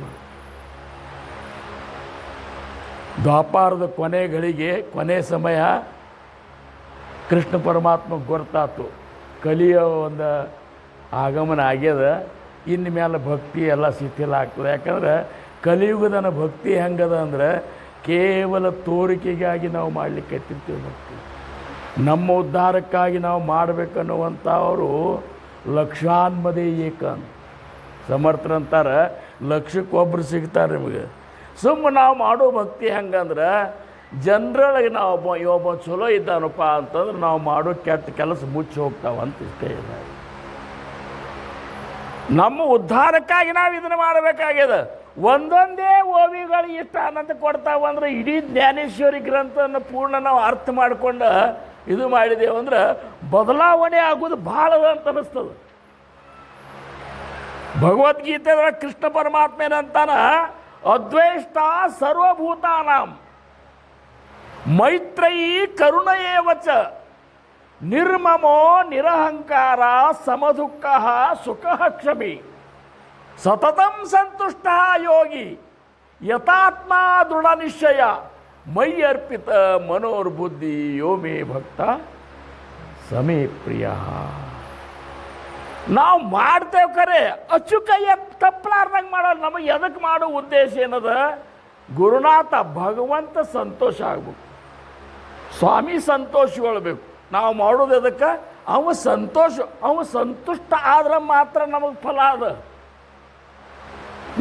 ದ್ವಾಪಾರದ ಕೊನೆಗಳಿಗೆ ಕೊನೆ ಸಮಯ ಕೃಷ್ಣ ಪರಮಾತ್ಮ ಗೊತ್ತಾತು. ಕಲಿಯ ಒಂದು ಆಗಮನ ಆಗ್ಯದ. ಇನ್ನು ಮೇಲೆ ಭಕ್ತಿ ಎಲ್ಲ ಶಿಥಿಲ ಆಗ್ತದೆ. ಯಾಕಂದ್ರೆ ಕಲಿಯುಗದನ ಭಕ್ತಿ ಹೆಂಗದ ಅಂದ್ರೆ ಕೇವಲ ತೋರಿಕೆಗಾಗಿ ನಾವು ಮಾಡಲಿಕ್ಕೆ ಎತ್ತಿರ್ತೀವಿ ಭಕ್ತಿ. ನಮ್ಮ ಉದ್ಧಾರಕ್ಕಾಗಿ ನಾವು ಮಾಡಬೇಕನ್ನುವಂಥವರು ಲಕ್ಷಾನ್ಮದೇ ಏಕ. ಸಮರ್ಥರಂತಾರೆ ಲಕ್ಷಕ್ಕೊಬ್ಬರು ಸಿಗ್ತಾರೆ ನಿಮಗೆ. ಸುಮ್ಮನೆ ನಾವು ಮಾಡೋ ಭಕ್ತಿ ಹೆಂಗಂದ್ರೆ ಜನರೊಳಗೆ ನಾವು ಒಬ್ಬ ಚಲೋ ಇದ್ದಾನಪ್ಪ ಅಂತಂದ್ರೆ ನಾವು ಮಾಡೋ ಕೆಟ್ಟ ಕೆಲಸ ಮುಚ್ಚಿ ಹೋಗ್ತಾವಂತ ಇಷ್ಟೇ ಇಲ್ಲ. ನಮ್ಮ ಉದ್ಧಾರಕ್ಕಾಗಿ ನಾವು ಇದನ್ನು ಮಾಡಬೇಕಾಗ್ಯದ. ಒಂದೊಂದೇ ಓವಿಗಳು ಇಷ್ಟು ಆನಂದ ಕೊಡ್ತಾವ ಅಂದ್ರೆ ಇಡೀ ಜ್ಞಾನೇಶ್ವರಿ ಗ್ರಂಥವನ್ನು ಪೂರ್ಣ ನಾವು ಅರ್ಥ ಮಾಡ್ಕೊಂಡು ಇದು ಮಾಡಿದೆವು ಅಂದ್ರೆ ಬದಲಾವಣೆ ಆಗೋದು ಭಾಳ ಅಂತ ಅನ್ನಿಸ್ತದೆ. ಭಗವದ್ಗೀತೆಯೊಳಗೆ ಕೃಷ್ಣ ಪರಮಾತ್ಮ ಏನಂತಾನ, ಅದ್ವೇಷ್ಟ ಸರ್ವಭೂತಾನಾಂ ಮೈತ್ರಯಿ ಕರುಣಯೇವಚ ನಿರ್ಮಮೋ ನಿರಹಂಕಾರ ಸಮದುಃಖ ಸುಖ ಕ್ಷಮಿ ಸತತಂ ಸಂತುಷ್ಟ ಯೋಗಿ ಯಥಾತ್ಮ ದೃಢ ನಿಶ್ಚಯ ಮೈ ಅರ್ಪಿತ ಮನೋರ್ಬುದ್ಧಿ ಯೋ ಮೇ ಭಕ್ತ ಸಮೇ ಪ್ರಿಯ. ನಾವು ಮಾಡ್ತೇವೆ ಖರೆ ಅಚ್ಚುಕಯ್ಯ ತಪ್ಪಲಾರ್ದಂಗೆ ಮಾಡೋದು. ನಮಗೆ ಎದಕ್ಕೆ ಮಾಡೋ ಉದ್ದೇಶ ಏನದ, ಗುರುನಾಥ ಭಗವಂತ ಸಂತೋಷ ಆಗ್ಬೇಕು, ಸ್ವಾಮಿ ಸಂತೋಷಗೊಳ್ಬೇಕು. ನಾವು ಮಾಡೋದು ಎದಕ್ಕೆ, ಅವ ಸಂತುಷ್ಟ ಆದ್ರೆ ಮಾತ್ರ ನಮಗೆ ಫಲ ಅದ.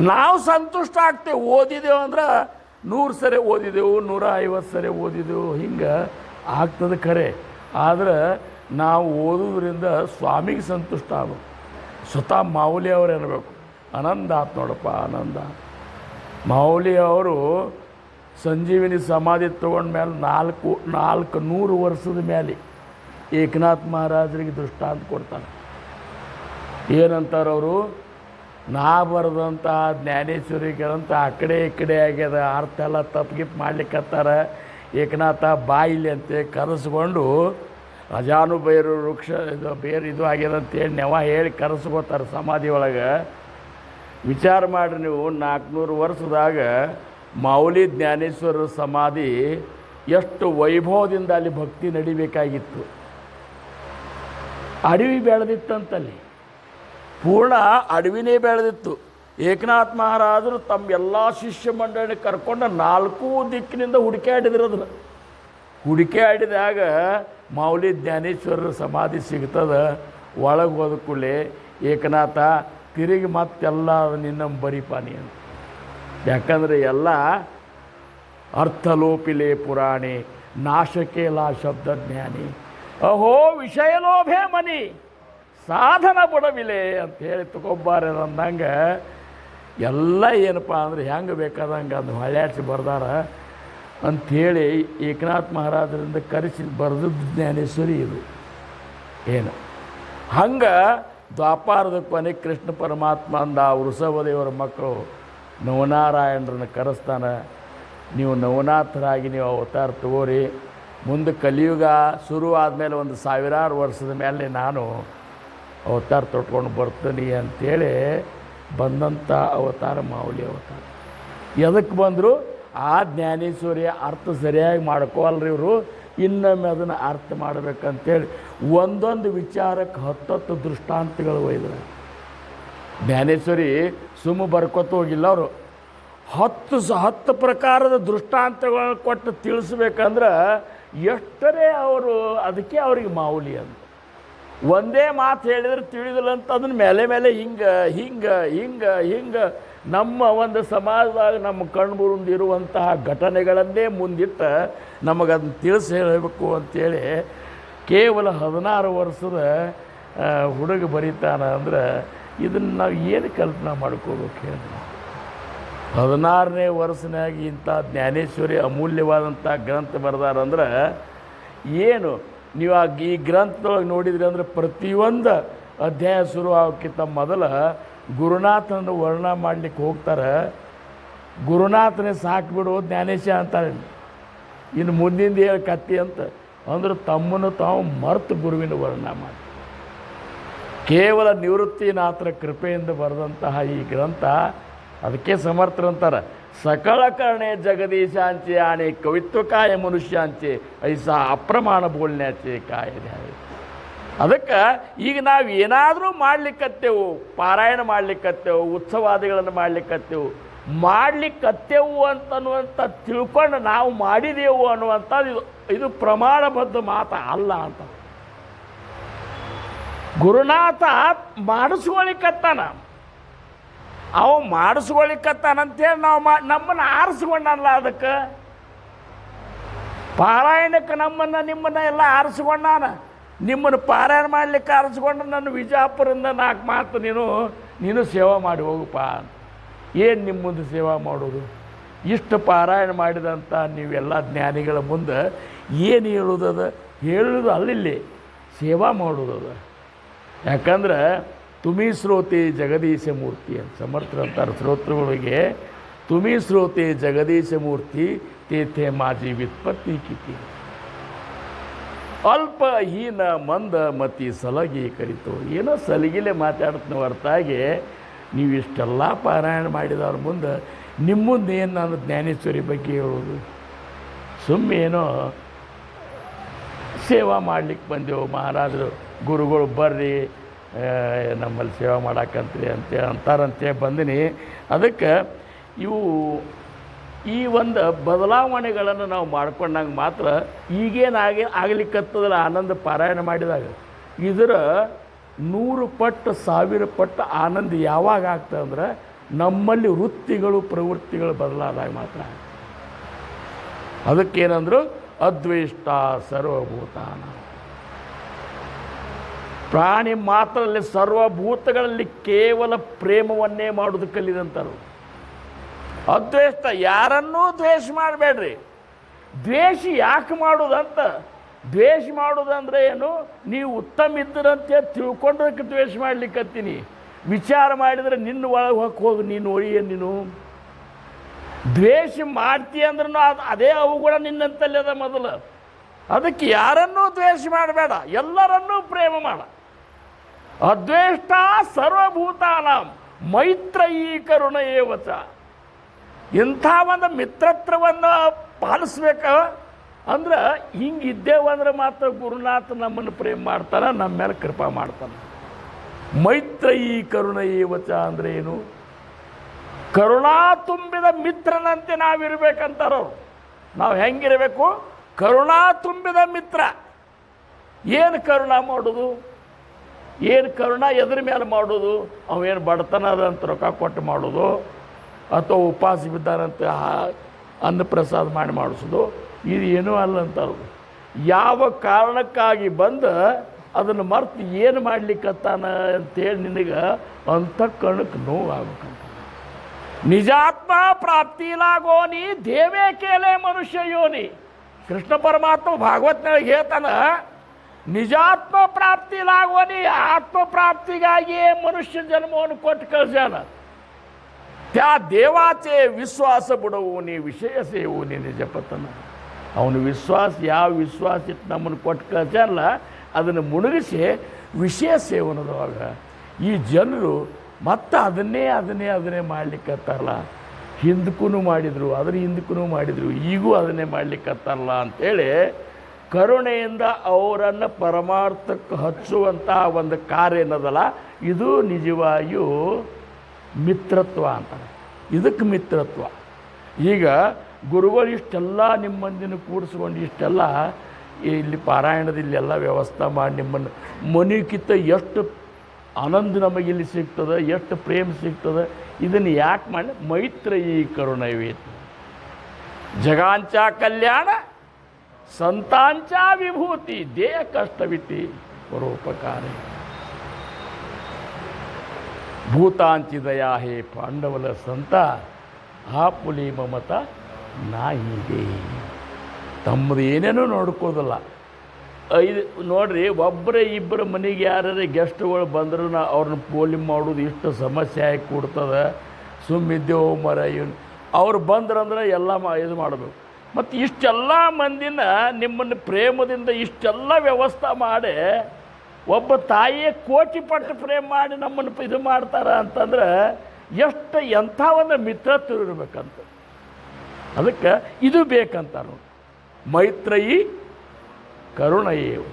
ನಾವು ಸಂತುಷ್ಟ ಆಗ್ತೇವೆ. ಓದಿದೆವು ಅಂದ್ರೆ 100 ಸರಿ ಓದಿದೆವು, 150 ಸರಿ ಓದಿದೆವು, ಹಿಂಗೆ ಆಗ್ತದೆ ಖರೆ. ಆದ್ರೆ ನಾವು ಓದೋದ್ರಿಂದ ಸ್ವಾಮಿಗೆ ಸಂತುಷ್ಟ ಆಗಬೇಕು. ಸ್ವತಃ ಮಾವುಲಿ ಅವ್ರು ಇರಬೇಕು. ಆನಂದ ಆತ್ ನೋಡಪ್ಪ, ಆನಂದ. ಮಾವುಲಿ ಅವರು ಸಂಜೀವಿನಿ ಸಮಾಧಿ ತೊಗೊಂಡ್ಮೇಲೆ 400 ವರ್ಷದ ಮೇಲೆ ಏಕನಾಥ್ ಮಹಾರಾಜರಿಗೆ ದೃಷ್ಟಾಂತ ಕೊಡ್ತಾರೆ. ಏನಂತಾರವರು, ನಾ ಬರೆದಂಥ ಜ್ಞಾನೇಶ್ವರಿಗಳಂತ ಆ ಕಡೆ ಈ ಕಡೆ ಆಗ್ಯದ, ಅರ್ಥ ಎಲ್ಲ ತಪ್ಪಿಗಿಪ್ ಮಾಡ್ಲಿಕ್ಕತ್ತಾರ. ಏಕನಾಥ ಬಾಯಿಲಿ ಅಂತೆ ಕರೆಸ್ಕೊಂಡು ಅಜಾನುಬೈರು ವೃಕ್ಷ ಇದು ಆಗ್ಯದ ಅಂತೇಳಿ ನೆವ ಹೇಳಿ ಕರೆಸ್ಕೋತಾರೆ ಸಮಾಧಿ ಒಳಗೆ. ವಿಚಾರ ಮಾಡಿರಿ ನೀವು, 400 ವರ್ಷದಾಗ ಮಾವುಲಿ ಜ್ಞಾನೇಶ್ವರರ ಸಮಾಧಿ ಎಷ್ಟು ವೈಭವದಿಂದ ಅಲ್ಲಿ ಭಕ್ತಿ ನಡಿಬೇಕಾಗಿತ್ತು. ಅಡವಿ ಬೆಳೆದಿತ್ತಂತಲ್ಲಿ, ಪೂರ್ಣ ಅಡವಿನೇ ಬೆಳೆದಿತ್ತು. ಏಕನಾಥ್ ಮಹಾರಾಜರು ತಮ್ಮ ಎಲ್ಲ ಶಿಷ್ಯ ಮಂಡಳಿ ಕರ್ಕೊಂಡು 4 ದಿಕ್ಕಿನಿಂದ ಹುಡುಕಾಡಿದ್ರದ್ರ. ಹುಡುಕಾಡಿದಾಗ ಮಾವುಲಿ ಜ್ಞಾನೇಶ್ವರರ ಸಮಾಧಿ ಸಿಗ್ತದ. ಒಳಗೆ ಹೋದ ಕೂಡಲೇ ಏಕನಾಥ ತಿರುಗಿ ಮತ್ತೆಲ್ಲ ನಿನ್ನ ಬರಿಪಾನಿ ಅಂತ. ಯಾಕಂದರೆ ಎಲ್ಲ ಅರ್ಥಲೋಪಿಲೆ ಪುರಾಣಿ ನಾಶಕೇಲ ಶಬ್ದ ಜ್ಞಾನಿ ಅಹೋ ವಿಷಯಲೋಭೆ ಮನಿ ಸಾಧನ ಬುಡವಿಲೆ ಅಂತ ಹೇಳಿ ತಗೊಬ್ಬಾರೆ ಅಂದಂಗೆ ಎಲ್ಲ ಏನಪ್ಪ ಅಂದ್ರೆ ಹೆಂಗೆ ಬೇಕಾದಂಗೆ ಅದು ಹೊಳ್ಯಾಡ್ಸಿ ಬರ್ದಾರ ಅಂಥೇಳಿ ಏಕನಾಥ್ ಮಹಾರಾಜರಿಂದ ಕರೆಸಿ ಬರೆದದ್ದು ಜ್ಞಾನೇಶ್ವರಿ ಇದು ಏನು. ಹಂಗೆ ದ್ವಾಪಾರದ ಕೊನೆ ಕೃಷ್ಣ ಪರಮಾತ್ಮ ಅಂದ ವೃಷಭದೇವರ ಮಕ್ಕಳು ನವನಾರಾಯಣರನ್ನು ಕರೆಸ್ತಾನೆ. ನೀವು ನವನಾಥರಾಗಿ ನೀವು ಅವತಾರ ತಗೋರಿ, ಮುಂದೆ ಕಲಿಯುಗ ಶುರು ಆದಮೇಲೆ 1000 ವರ್ಷದ ಮೇಲೆ ನಾನು ಅವತಾರ ತೊಟ್ಕೊಂಡು ಬರ್ತೀನಿ ಅಂಥೇಳಿ ಬಂದಂಥ ಅವತಾರ ಮಾವುಲಿ ಅವತಾರ. ಎದಕ್ಕೆ ಬಂದರು, ಆ ಜ್ಞಾನೇಶ್ವರಿಯ ಅರ್ಥ ಸರಿಯಾಗಿ ಮಾಡ್ಕೋಲ್ರಿ ಇವರು, ಇನ್ನೊಮ್ಮೆ ಅದನ್ನು ಅರ್ಥ ಮಾಡಬೇಕಂತೇಳಿ ಒಂದೊಂದು ವಿಚಾರಕ್ಕೆ 10 ದೃಷ್ಟಾಂತಗಳು ಒಯ್ದರು. ಜ್ಞಾನೇಶ್ವರಿ ಸುಮ್ಮ ಬರ್ಕೊತ ಹೋಗಿಲ್ಲ, ಅವರು 10 ಪ್ರಕಾರದ ದೃಷ್ಟಾಂತಗಳನ್ನು ಕೊಟ್ಟು ತಿಳಿಸ್ಬೇಕಂದ್ರೆ ಎಷ್ಟರೇ ಅವರು, ಅದಕ್ಕೆ ಅವ್ರಿಗೆ ಮಾವುಲಿ ಅಂತ. ಒಂದೇ ಮಾತು ಹೇಳಿದ್ರೆ ತಿಳಿದಿಲ್ಲ ಅಂತ ಅದನ್ನ ಮೇಲೆ ಮೇಲೆ ಹಿಂಗೆ ನಮ್ಮ ಒಂದು ಸಮಾಜದಾಗ ನಮ್ಮ ಕಣ್ಮುಂದಿರುವಂತಹ ಘಟನೆಗಳನ್ನೇ ಮುಂದಿಟ್ಟು ನಮಗದನ್ನು ತಿಳಿಸಿ ಹೇಳಬೇಕು ಅಂಥೇಳಿ ಕೇವಲ 16 ವರ್ಷದ ಹುಡುಗ ಬರೀತಾನ ಅಂದ್ರೆ ಇದನ್ನು ನಾವು ಏನು ಕಲ್ಪನಾ ಮಾಡ್ಕೋಬೇಕು ಹೇಳಿ. 16ನೇ ವರ್ಷನಾಗ ಇಂಥ ಜ್ಞಾನೇಶ್ವರಿ ಅಮೂಲ್ಯವಾದಂಥ ಗ್ರಂಥ ಬರೆದಾರಂದ್ರೆ ಏನು. ನೀವು ಈ ಗ್ರಂಥದೊಳಗೆ ನೋಡಿದ್ರಿ ಅಂದರೆ ಪ್ರತಿಯೊಂದು ಅಧ್ಯಾಯ ಶುರು ಆಗೋಕ್ಕಿಂತ ಮೊದಲು ಗುರುನಾಥನನ್ನು ವರ್ಣ ಮಾಡಲಿಕ್ಕೆ ಹೋಗ್ತಾರೆ. ಗುರುನಾಥನೇ ಸಾಕಿಬಿಡು ಜ್ಞಾನೇಶ ಅಂತಾರೆ. ಇನ್ನು ಮುಂದಿಂದ ಹೇಳಿ ಕತ್ತಿ ಅಂತ ಅಂದ್ರೆ ತಮ್ಮನ್ನು ತಾವು ಮರ್ತು ಗುರುವಿನ ವರ್ಣ ಮಾಡಿ ಕೇವಲ ನಿವೃತ್ತಿನಾಥರ ಕೃಪೆಯಿಂದ ಬರೆದಂತಹ ಈ ಗ್ರಂಥ ಅದಕ್ಕೆ ಸಮರ್ಥರಂತಾರೆ. ಸಕಲ ಕರ್ಣೆ ಜಗದೀಶಾಂಚೆ ಆಣೆ ಕವಿತ್ವಕಾಯ ಮನುಷ್ಯಾಂಚೆ ಐಸಾ ಅಪ್ರಮಾಣ ಬೋಲ್ನ್ಯಾಚೆ ಕಾಯದೆ. ಅದಕ್ಕೆ ಈಗ ನಾವು ಏನಾದರೂ ಮಾಡ್ಲಿಕ್ಕತ್ತೇವು, ಪಾರಾಯಣ ಮಾಡ್ಲಿಕ್ಕತ್ತೇವು, ಉತ್ಸವಾದಿಗಳನ್ನು ಮಾಡ್ಲಿಕ್ಕತ್ತೇವು ಅಂತನ್ನುವಂಥ ತಿಳ್ಕೊಂಡು ನಾವು ಮಾಡಿದೆವು ಅನ್ನುವಂಥದ್ದು ಇದು ಪ್ರಮಾಣಬದ್ಧ ಮಾತು ಅಲ್ಲ ಅಂತ. ಗುರುನಾಥ ಮಾಡಿಸ್ಕೊಳಿಕತ್ತಾನ, ಅವ ಮಾಡಿಸ್ಕೊಳಿಕತ್ತಾನಂತೇಳಿ ನಾವು ನಮ್ಮನ್ನು ಆರಿಸ್ಕೊಂಡಲ್ಲ. ಅದಕ್ಕೆ ಪಾರಾಯಣಕ್ಕೆ ನಿಮ್ಮನ್ನು ಎಲ್ಲ ಆರಿಸ್ಕೊಂಡಾನ. ನಿಮ್ಮನ್ನು ಪಾರಾಯಣ ಮಾಡಲಿಕ್ಕೆ ಆರಿಸ್ಕೊಂಡು ನನ್ನ ವಿಜಾಪುರದಿಂದ 4 ಮಾತು ನೀನು ನೀನು ಸೇವಾ ಮಾಡಿ ಹೋಗಪ್ಪ ಅಂತ. ಏನು ನಿಮ್ಮ ಮುಂದೆ ಸೇವಾ ಮಾಡೋದು? ಇಷ್ಟು ಪಾರಾಯಣ ಮಾಡಿದಂಥ ನೀವೆಲ್ಲ ಜ್ಞಾನಿಗಳ ಮುಂದೆ ಏನು ಹೇಳೋದದ? ಹೇಳೋದು ಅಲ್ಲಿಲ್ಲಿ ಸೇವಾ ಮಾಡೋದದ. ಯಾಕಂದ್ರೆ ತುಮಿ ಶ್ರೋತಿ ಜಗದೀಶ ಮೂರ್ತಿ ಅಂತ ಸಮರ್ಥರಂತಾರೆ ಶ್ರೋತೃಗಳಿಗೆ. ತುಮಿ ಶ್ರೋತಿ ಜಗದೀಶ ಮೂರ್ತಿ ತೇಥೆ ಮಾಜಿ ವ್ಯುತ್ಪತ್ತಿ ಕಿತಿ ಅಲ್ಪ ಹೀನ ಮಂದ ಮತಿ ಸಲಗಿ ಕರಿತು. ಏನೋ ಸಲಗಿಲೆ ಮಾತಾಡ್ತನ ಹೊರತಾಗಿ ನೀವು ಇಷ್ಟೆಲ್ಲ ಪಾರಾಯಣ ಮಾಡಿದವ್ರ ಮುಂದೆ ನಿಮ್ಮ ಮುಂದೆ ಏನು ನಾನು ಜ್ಞಾನೇಶ್ವರಿ ಬಗ್ಗೆ ಹೇಳೋದು? ಸುಮ್ಮೇನೋ ಸೇವಾ ಮಾಡ್ಲಿಕ್ಕೆ ಬಂದೆವು, ಮಹಾರಾಜರು ಗುರುಗಳು ಬರ್ರಿ ನಮ್ಮಲ್ಲಿ ಸೇವಾ ಮಾಡಕ್ಕಂತ್ರಿ ಅಂತೇಳಿ ಅಂತಾರಂತೇಳಿ ಬಂದಿನಿ. ಅದಕ್ಕೆ ಇವು ಈ ಒಂದು ಬದಲಾವಣೆಗಳನ್ನು ನಾವು ಮಾಡ್ಕೊಂಡಾಗ ಮಾತ್ರ ಆಗಲಿಕ್ಕತ್ತದಲ್ಲ ಆನಂದ ಪಾರಾಯಣ ಮಾಡಿದಾಗ ಇದರ 100 ಪಟ್ಟು 1000 ಪಟ್ಟು ಆನಂದ ಯಾವಾಗ ಆಗ್ತದೆ ಅಂದ್ರೆ ನಮ್ಮಲ್ಲಿ ವೃತ್ತಿಗಳು ಪ್ರವೃತ್ತಿಗಳು ಬದಲಾದಾಗ ಮಾತ್ರ. ಅದಕ್ಕೇನಂದ್ರು ಅದ್ವೇಷ್ಟ ಸರ್ವಭೂತಾನ. ಪ್ರಾಣಿ ಮಾತ್ರದಲ್ಲಿ ಸರ್ವಭೂತಗಳಲ್ಲಿ ಕೇವಲ ಪ್ರೇಮವನ್ನೇ ಮಾಡೋದು ಕಲಿದಂಥರು. ಅದ್ವೇಷ್ಟ, ಯಾರನ್ನೂ ದ್ವೇಷ ಮಾಡಬೇಡ್ರಿ. ದ್ವೇಷ ಯಾಕೆ ಮಾಡೋದಂತ? ದ್ವೇಷ ಮಾಡೋದಂದ್ರೆ ಏನು? ನೀವು ಉತ್ತಮ ಇದ್ದರಂತೆ ತಿಳ್ಕೊಂಡ್ರೆ ದ್ವೇಷ ಮಾಡ್ಲಿಕ್ಕತ್ತೀನಿ. ವಿಚಾರ ಮಾಡಿದರೆ ನಿನ್ನ ಒಳಗೆ ಹೋಗಿ ನೀನು ಒಳಿಯ ನೀನು ದ್ವೇಷ ಮಾಡ್ತೀಯ ಅಂದ್ರೂ ಅದೇ ಅವುಗಳ ನಿನ್ನಂತಲ್ಲಿ ಅದ ಮೊದಲು. ಅದಕ್ಕೆ ಯಾರನ್ನೂ ದ್ವೇಷ ಮಾಡಬೇಡ, ಎಲ್ಲರನ್ನೂ ಪ್ರೇಮ ಮಾಡ. ಅದ್ವೇಷ್ಟ ಸರ್ವಭೂತಾನಾಂ ಮೈತ್ರಯೀ ಕರುಣ ಏವಚ. ಇಂಥ ಒಂದು ಮಿತ್ರತ್ವವನ್ನು ಪಾಲಿಸ್ಬೇಕ ಅಂದ್ರೆ ಹಿಂಗಿದ್ದೇವಂದ್ರೆ ಮಾತ್ರ ಗುರುನಾಥ ನಮ್ಮನ್ನು ಪ್ರೇಮ ಮಾಡ್ತಾನೆ, ನಮ್ಮ ಮೇಲೆ ಕೃಪಾ ಮಾಡ್ತಾನೆ. ಮೈತ್ರಯೀ ಕರುಣ ಏವಚ ಅಂದರೆ ಏನು? ಕರುಣಾ ತುಂಬಿದ ಮಿತ್ರನಂತೆ ನಾವಿರ್ಬೇಕಂತಾರವ್ರು. ನಾವು ಹೆಂಗಿರಬೇಕು? ಕರುಣಾ ತುಂಬಿದ ಮಿತ್ರ. ಏನು ಕರುಣಾ ಮಾಡೋದು? ಏನು ಕರುಣಾ ಎದ್ರ ಮೇಲೆ ಮಾಡೋದು? ಅವೇನು ಬಡತನ ಅದಂತ ರೊಕ್ಕ ಕೊಟ್ಟು ಮಾಡೋದು, ಅಥವಾ ಉಪವಾಸ ಬಿದ್ದಾರಂತೆ ಅನ್ನಪ್ರಸಾದ ಮಾಡಿಸೋದು, ಇದು ಏನೂ ಅಲ್ಲ ಅಂತಾರು. ಯಾವ ಕಾರಣಕ್ಕಾಗಿ ಬಂದು ಅದನ್ನು ಮರ್ತು ಏನು ಮಾಡ್ಲಿಕ್ಕತ್ತಾನ ಅಂತೇಳಿ ನಿನಗೆ ಅಂತಃಕರಣಕ್ಕೆ ನೋವಾಗಬೇಕಂತ. ನಿಜಾತ್ಮ ಪ್ರಾಪ್ತಿಲಾಗೋನಿ ದೇವೇ ಕೇಲೆ ಮನುಷ್ಯ ಯೋನಿ. ಕೃಷ್ಣ ಪರಮಾತ್ಮ ಭಾಗವತ್ನಾಗ ಹೇಳ್ತಾನ, ನಿಜಾತ್ಮ ಪ್ರಾಪ್ತಿಲಾಗೋನಿ, ಆತ್ಮಪ್ರಾಪ್ತಿಗಾಗಿಯೇ ಮನುಷ್ಯ ಜನ್ಮವನ್ನು ಕೊಟ್ಟು ಕಳ್ಸ್ಯಾನ. ತ್ಯಾ ದೇವಾಚೆ ವಿಶ್ವಾಸ ಬಿಡವು ನೀ ವಿಷಯ ಸೇವು ನೀ ನಿಜಪತನ. ಅವನು ವಿಶ್ವಾಸ, ಯಾವ ವಿಶ್ವಾಸ ಇಟ್ಟು ನಮ್ಮನ್ನು ಕೊಟ್ಟು ಕಳ್ಸಲ್ಲ ಅದನ್ನು ಮುಳುಗಿಸಿ ವಿಷಯ ಸೇವನದವಾಗ ಈ ಜನರು ಮತ್ತೆ ಅದನ್ನೇ ಮಾಡ್ಲಿಕ್ಕತ್ತಾರಲ್ಲ. ಹಿಂದಕ್ಕೂ ಮಾಡಿದರು, ಅದ್ರ ಹಿಂದಕ್ಕೂ ಮಾಡಿದರು, ಈಗೂ ಅದನ್ನೇ ಮಾಡ್ಲಿಕ್ಕತ್ತಾರಲ್ಲ ಅಂಥೇಳಿ ಕರುಣೆಯಿಂದ ಅವರನ್ನು ಪರಮಾರ್ಥಕ್ಕೆ ಹಚ್ಚುವಂಥ ಒಂದು ಕಾರ್ಯ ಏನದಲ್ಲ, ಇದು ನಿಜವಾಗಿಯೂ ಮಿತ್ರತ್ವ ಅಂತಾರೆ. ಇದಕ್ಕೆ ಮಿತ್ರತ್ವ. ಈಗ ಗುರುಗಳು ಇಷ್ಟೆಲ್ಲ ನಿಮ್ಮ ಮಂದಿನ ಕೂಡಿಸ್ಕೊಂಡು ಇಷ್ಟೆಲ್ಲ ಇಲ್ಲಿ ಪಾರಾಯಣದಲ್ಲಿ ಎಲ್ಲ ವ್ಯವಸ್ಥೆ ಮಾಡಿ ನಿಮ್ಮನ್ನು ಮನೆಗಿಂತ ಎಷ್ಟು ಆನಂದ ನಮಗಿಲ್ಲಿ ಸಿಗ್ತದೆ, ಎಷ್ಟು ಪ್ರೇಮ ಸಿಗ್ತದೆ, ಇದನ್ನು ಯಾಕೆ ಮಾಡಿ? ಮೈತ್ರಯೀ ಕರುಣೈವೇತಿ ಜಗಾಂಚ ಕಲ್ಯಾಣ ಸಂತಾಂಚ ವಿಭೂತಿ ದೇಹ ಕಷ್ಟವಿತಿ ಪರೋಪಕಾರಿ ಭೂತಾಂಚಿ ದಯಾ ಹೇ ಪಾಂಡವಲ ಸಂತ ಆಪುಲಿ ಮಮತ ನಾಯಿದೆ. ತಮ್ಮದು ಏನೇನೂ ನೋಡ್ಕೋದಲ್ಲ. ನೋಡ್ರಿ, ಒಬ್ಬರೇ ಇಬ್ಬರ ಮನೆಗೆ ಯಾರೇ ಗೆಸ್ಟ್ಗಳು ಬಂದರೂ ಅವ್ರನ್ನ ಪೋಲಿ ಮಾಡೋದು ಇಷ್ಟು ಸಮಸ್ಯೆ ಆಗಿ ಕೊಡ್ತದೆ. ಸುಮ್ಮಿದ್ದೇವು ಮರ ಇವನು ಅವ್ರು ಬಂದ್ರಂದ್ರೆ ಎಲ್ಲ ಇದು ಮಾಡಬೇಕು. ಮತ್ತು ಇಷ್ಟೆಲ್ಲ ಮಂದಿನ ನಿಮ್ಮನ್ನು ಪ್ರೇಮದಿಂದ ಇಷ್ಟೆಲ್ಲ ವ್ಯವಸ್ಥೆ ಮಾಡಿ ಒಬ್ಬ ತಾಯಿಯೇ ಕೋಟಿ ಪಟ್ಟು ಪ್ರೇಮ ಮಾಡಿ ನಮ್ಮನ್ನು ಇದು ಮಾಡ್ತಾರೆ ಅಂತಂದ್ರೆ ಎಷ್ಟು ಎಂಥ ಒಂದು ಮಿತ್ರತ್ವ ಇರಬೇಕಂತ. ಅದಕ್ಕೆ ಇದು ಬೇಕಂತಾರೆ. ಮೈತ್ರಯಿ ಕರುಣಯೇವ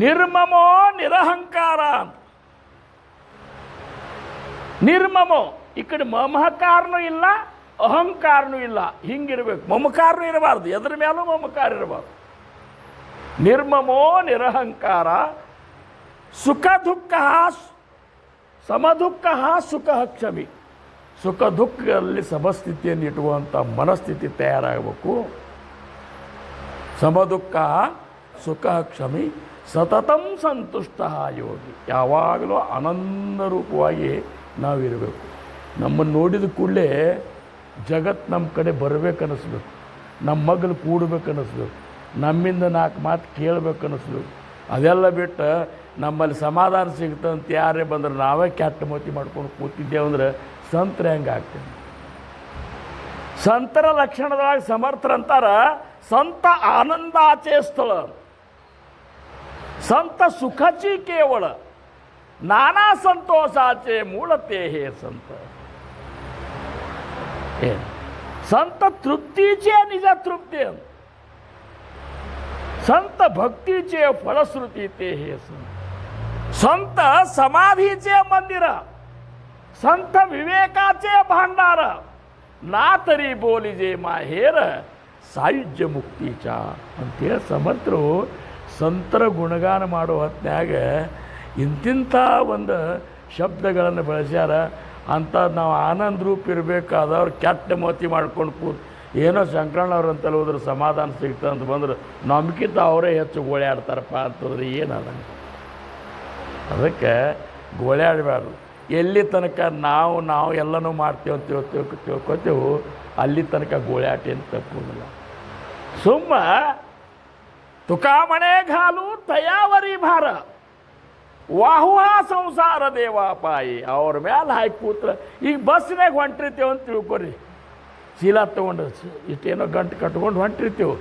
ನಿರ್ಮಮೋ ನಿರಹಂಕಾರ. ನಿರ್ಮಮೋ ಈ ಕಡೆ ಮಮಕಾರನೂ ಇಲ್ಲ, ಅಹಂಕಾರನೂ ಇಲ್ಲ, ಹಿಂಗಿರ್ಬೇಕು. ಮಮಕಾರನೂ ಇರಬಾರ್ದು, ಎದ್ರ ಮೇಲೂ ಮಮಕಾರ ಇರಬಾರ್ದು. ನಿರ್ಮಮೋ ನಿರಹಂಕಾರ ಸುಖ ದುಃಖ ಸಮದುಃಖ ಸುಖ ಕ್ಷಮಿ. ಸುಖ ದುಃಖದಲ್ಲಿ ಸಮಸ್ಥಿತಿಯನ್ನು ಇಟ್ಟುವಂಥ ಮನಸ್ಥಿತಿ ತಯಾರಾಗಬೇಕು. ಸಮದುಃಖ ಸುಖ ಕ್ಷಮಿ ಸತತಂ ಸಂತುಷ್ಟ ಯೋಗಿ. ಯಾವಾಗಲೂ ಆನಂದ ರೂಪವಾಗಿ ನಾವಿರಬೇಕು. ನಮ್ಮನ್ನು ನೋಡಿದ ಕೂಡಲೇ ಜಗತ್ತು ನಮ್ಮ ಕಡೆ ಬರಬೇಕನ್ನಿಸ್ಬೇಕು, ನಮ್ಮ ಮಗಲು ಕೂಡಬೇಕನ್ನಿಸ್ಬೇಕು, ನಮ್ಮಿಂದ 4 ಮಾತು ಕೇಳಬೇಕನ್ನಿಸ್ಬೇಕು. ಅದೆಲ್ಲ ಬಿಟ್ಟು ನಮ್ಮಲ್ಲಿ ಸಮಾಧಾನ ಸಿಗ್ತಂತ ಯಾರೇ ಬಂದ್ರೆ ನಾವೇ ಕೆಟ್ಟ ಮತಿ ಮಾಡ್ಕೊಂಡು ಕೂತಿದ್ದೇವೆ ಅಂದ್ರೆ ಸಂತರ ಹೆಂಗೆ ಆಗ್ತೇವೆ? ಸಂತರ ಲಕ್ಷಣದೊಳಗೆ ಸಮರ್ಥರಂತಾರ, ಸಂತ ಆನಂದಾಚೆ ಸ್ಥಳ, संत सुखाची केवळ, नाना संतोषाचे मूळते हे संत. संत तृप्तीचे निज तृप्ती, संत भक्तीचे फलश्रुती ते हे संत. संत समाधीचे मंदिर, संत विवेकाचे भांडार, ना तरी बोलीजे माहेर सायुज्य मुक्तीच्या. अंते समर्थರು ಸಂತರ ಗುಣಗಾನ ಮಾಡೋ ಹೊತ್ನ್ಯಾಗ ಇಂತಿಂಥ ಒಂದು ಶಬ್ದಗಳನ್ನು ಬಳಸ್ಯಾರ. ಅಂತ ನಾವು ಆನಂದ ರೂಪ ಇರಬೇಕಾದವ್ರು ಕೆಟ್ಟ ಮೋತಿ ಮಾಡ್ಕೊಂಡು ಕೂತು ಏನೋ ಶಂಕರಣ್ಣವ್ರು ಅಂತಲ್ಲಿ ಹೋದ್ರೆ ಸಮಾಧಾನ ಸಿಗ್ತದೆ ಅಂತ ಬಂದ್ರೆ ನಮ್ಗಿಂತ ಅವರೇ ಹೆಚ್ಚು ಗೋಳ್ಯಾಡ್ತಾರಪ್ಪ ಅಂತಂದ್ರೆ ಏನದ? ಅದಕ್ಕೆ ಗೋಳ್ಯಾಡಬಾರ್ದು. ಎಲ್ಲಿ ತನಕ ನಾವು ಎಲ್ಲನೂ ಮಾಡ್ತೇವೆ ಅಂತ ತಿಳ್ಕೊತೇವೆ, ಅಲ್ಲಿ ತನಕ ಗೋಳ್ಯಾಟ ಏನು ತಪ್ಪುವುದಿಲ್ಲ. ಸುಮ್ಮ तुका म्हणे घालू तयावरी भार, वाहुहा संसार देवा पायी. ಅವ್ರ ಮ್ಯಾಲ ಹಾಕಿ ಕೂತ್ರ ಈಗ ಬಸ್ನಾಗ ಹೊಂಟಿರ್ತೇವೆ ಅಂತ ತಿಳ್ಕೊರಿ, ಚೀಲ ತೊಗೊಂಡು ಇಷ್ಟೇನೋ ಗಂಟು ಕಟ್ಕೊಂಡು ಹೊಂಟಿರ್ತೇವೆ.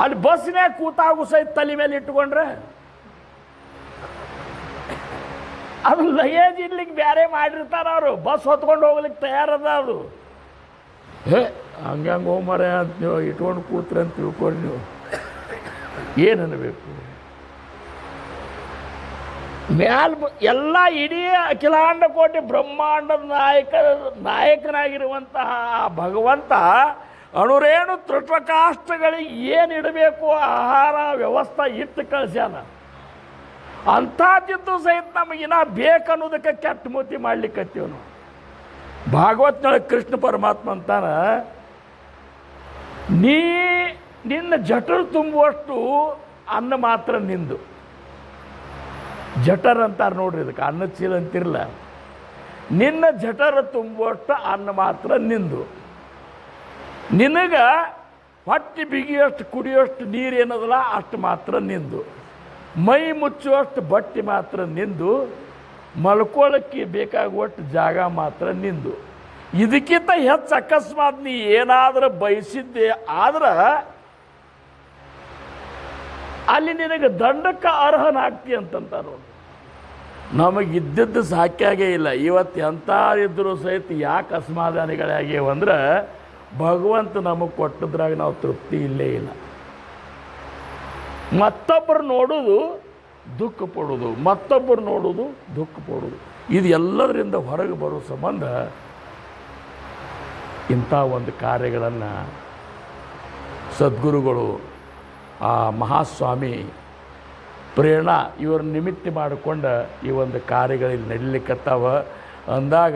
ಅಲ್ಲಿ ಬಸ್ನಾಗ ಕೂತಾಗು ಸಹಿತ ತಲೆ ಮೇಲೆ ಇಟ್ಕೊಂಡ್ರೆ ಅದು ಲಗೇಜ್ ಇರ್ಲಿಕ್ಕೆ ಬೇರೆ ಮಾಡಿರ್ತಾರ. ಅವರು ಬಸ್ ಹೊತ್ಕೊಂಡು ಹೋಗ್ಲಿಕ್ಕೆ ತಯಾರದ. ಅದು ಹಂಗೆ ಹೋಮರ ಅಂತ ನೀವು ಇಟ್ಕೊಂಡು ಕೂತ್ರೆ ಅಂತ ತಿಳ್ಕೊರಿ. ನೀವು ಏನನ್ನಬೇಕು? ಮ್ಯಾಲ ಎಲ್ಲ ಇಡೀ ಅಖಿಲಾಂಡ ಕೋಟಿ ಬ್ರಹ್ಮಾಂಡದ ನಾಯಕನಾಗಿರುವಂತಹ ಭಗವಂತ ಅಣುರೇಣು ತೃಟಕಾಷ್ಟಗಳಿಗೆ ಏನಿಡಬೇಕು ಆಹಾರ ವ್ಯವಸ್ಥೆ ಇಟ್ಟು ಕಳಿಸ್ಯಾನ. ಅಂಥದ್ದಿದ್ದು ಸಹಿತ ನಮಗಿನ್ನ ಬೇಕನ್ನೋದಕ್ಕೆ ಕೆಟ್ಟ ಮೂತಿ ಮಾಡ್ಲಿಕ್ಕತ್ತೀವಿ ನಾವು. ಭಾಗವತ್ನೊಳಗೆ ಕೃಷ್ಣ ಪರಮಾತ್ಮ ಅಂತಾನ, ನಿನ್ನ ಜಠರ ತುಂಬುವಷ್ಟು ಅನ್ನ ಮಾತ್ರ ನಿಂದು. ಜಠರ ಅಂತಾರೆ ನೋಡ್ರಿ, ಇದಕ್ಕೆ ಅನ್ನದ ಚೀಲ ಅಂತಿರಲ್ಲ. ನಿನ್ನ ಜಠರ ತುಂಬುವಷ್ಟು ಅನ್ನ ಮಾತ್ರ ನಿಂದು. ನಿನಗೆ ಹೊಟ್ಟೆ ಬಿಗಿಯಷ್ಟು ಕುಡಿಯೋಷ್ಟು ನೀರು ಏನದಲ್ಲ ಅಷ್ಟು ಮಾತ್ರ ನಿಂದು. ಮೈ ಮುಚ್ಚುವಷ್ಟು ಬಟ್ಟೆ ಮಾತ್ರ ನಿಂದು. ಮಲ್ಕೊಳ್ಳೋಕ್ಕೆ ಬೇಕಾಗುವಷ್ಟು ಜಾಗ ಮಾತ್ರ ನಿಂದು. ಇದಕ್ಕಿಂತ ಹೆಚ್ಚು ಅಕಸ್ಮಾತ್ ನೀ ಏನಾದರೂ ಬಯಸಿದ್ದೆ ಆದ್ರೆ ಅಲ್ಲಿ ನಿನಗೆ ದಂಡಕ್ಕೆ ಅರ್ಹನಾಗ್ತಿ ಅಂತಂತಾರೆ. ನಮಗಿದ್ದದ್ದು ಸಾಕ್ಯಾಗೇ ಇಲ್ಲ. ಇವತ್ತು ಎಂಥರಿದ್ದರೂ ಸಹಿತ ಯಾಕೆ ಅಸಮಾಧಾನಿಗಳಾಗ್ಯವಂದ್ರೆ ಭಗವಂತ ನಮಗೆ ಕೊಟ್ಟದ್ರಾಗ ನಾವು ತೃಪ್ತಿ ಇಲ್ಲೇ ಇಲ್ಲ. ಮತ್ತೊಬ್ಬರು ನೋಡೋದು ದುಃಖ ಪಡೋದು, ಮತ್ತೊಬ್ಬರು ನೋಡೋದು ದುಃಖ ಪಡೋದು, ಇದು ಎಲ್ಲದರಿಂದ ಹೊರಗೆ ಬರೋ ಸಂಬಂಧ ಇಂಥ ಒಂದು ಕಾರ್ಯಗಳನ್ನು ಸದ್ಗುರುಗಳು, ಆ ಮಹಾಸ್ವಾಮಿ ಪ್ರೇರಣಾ ಇವ್ರ ನಿಮಿತ್ತ ಮಾಡಿಕೊಂಡು ಈ ಒಂದು ಕಾರ್ಯಗಳಲ್ಲಿ ನಡೀಲಿಕ್ಕತ್ತಾವ ಅಂದಾಗ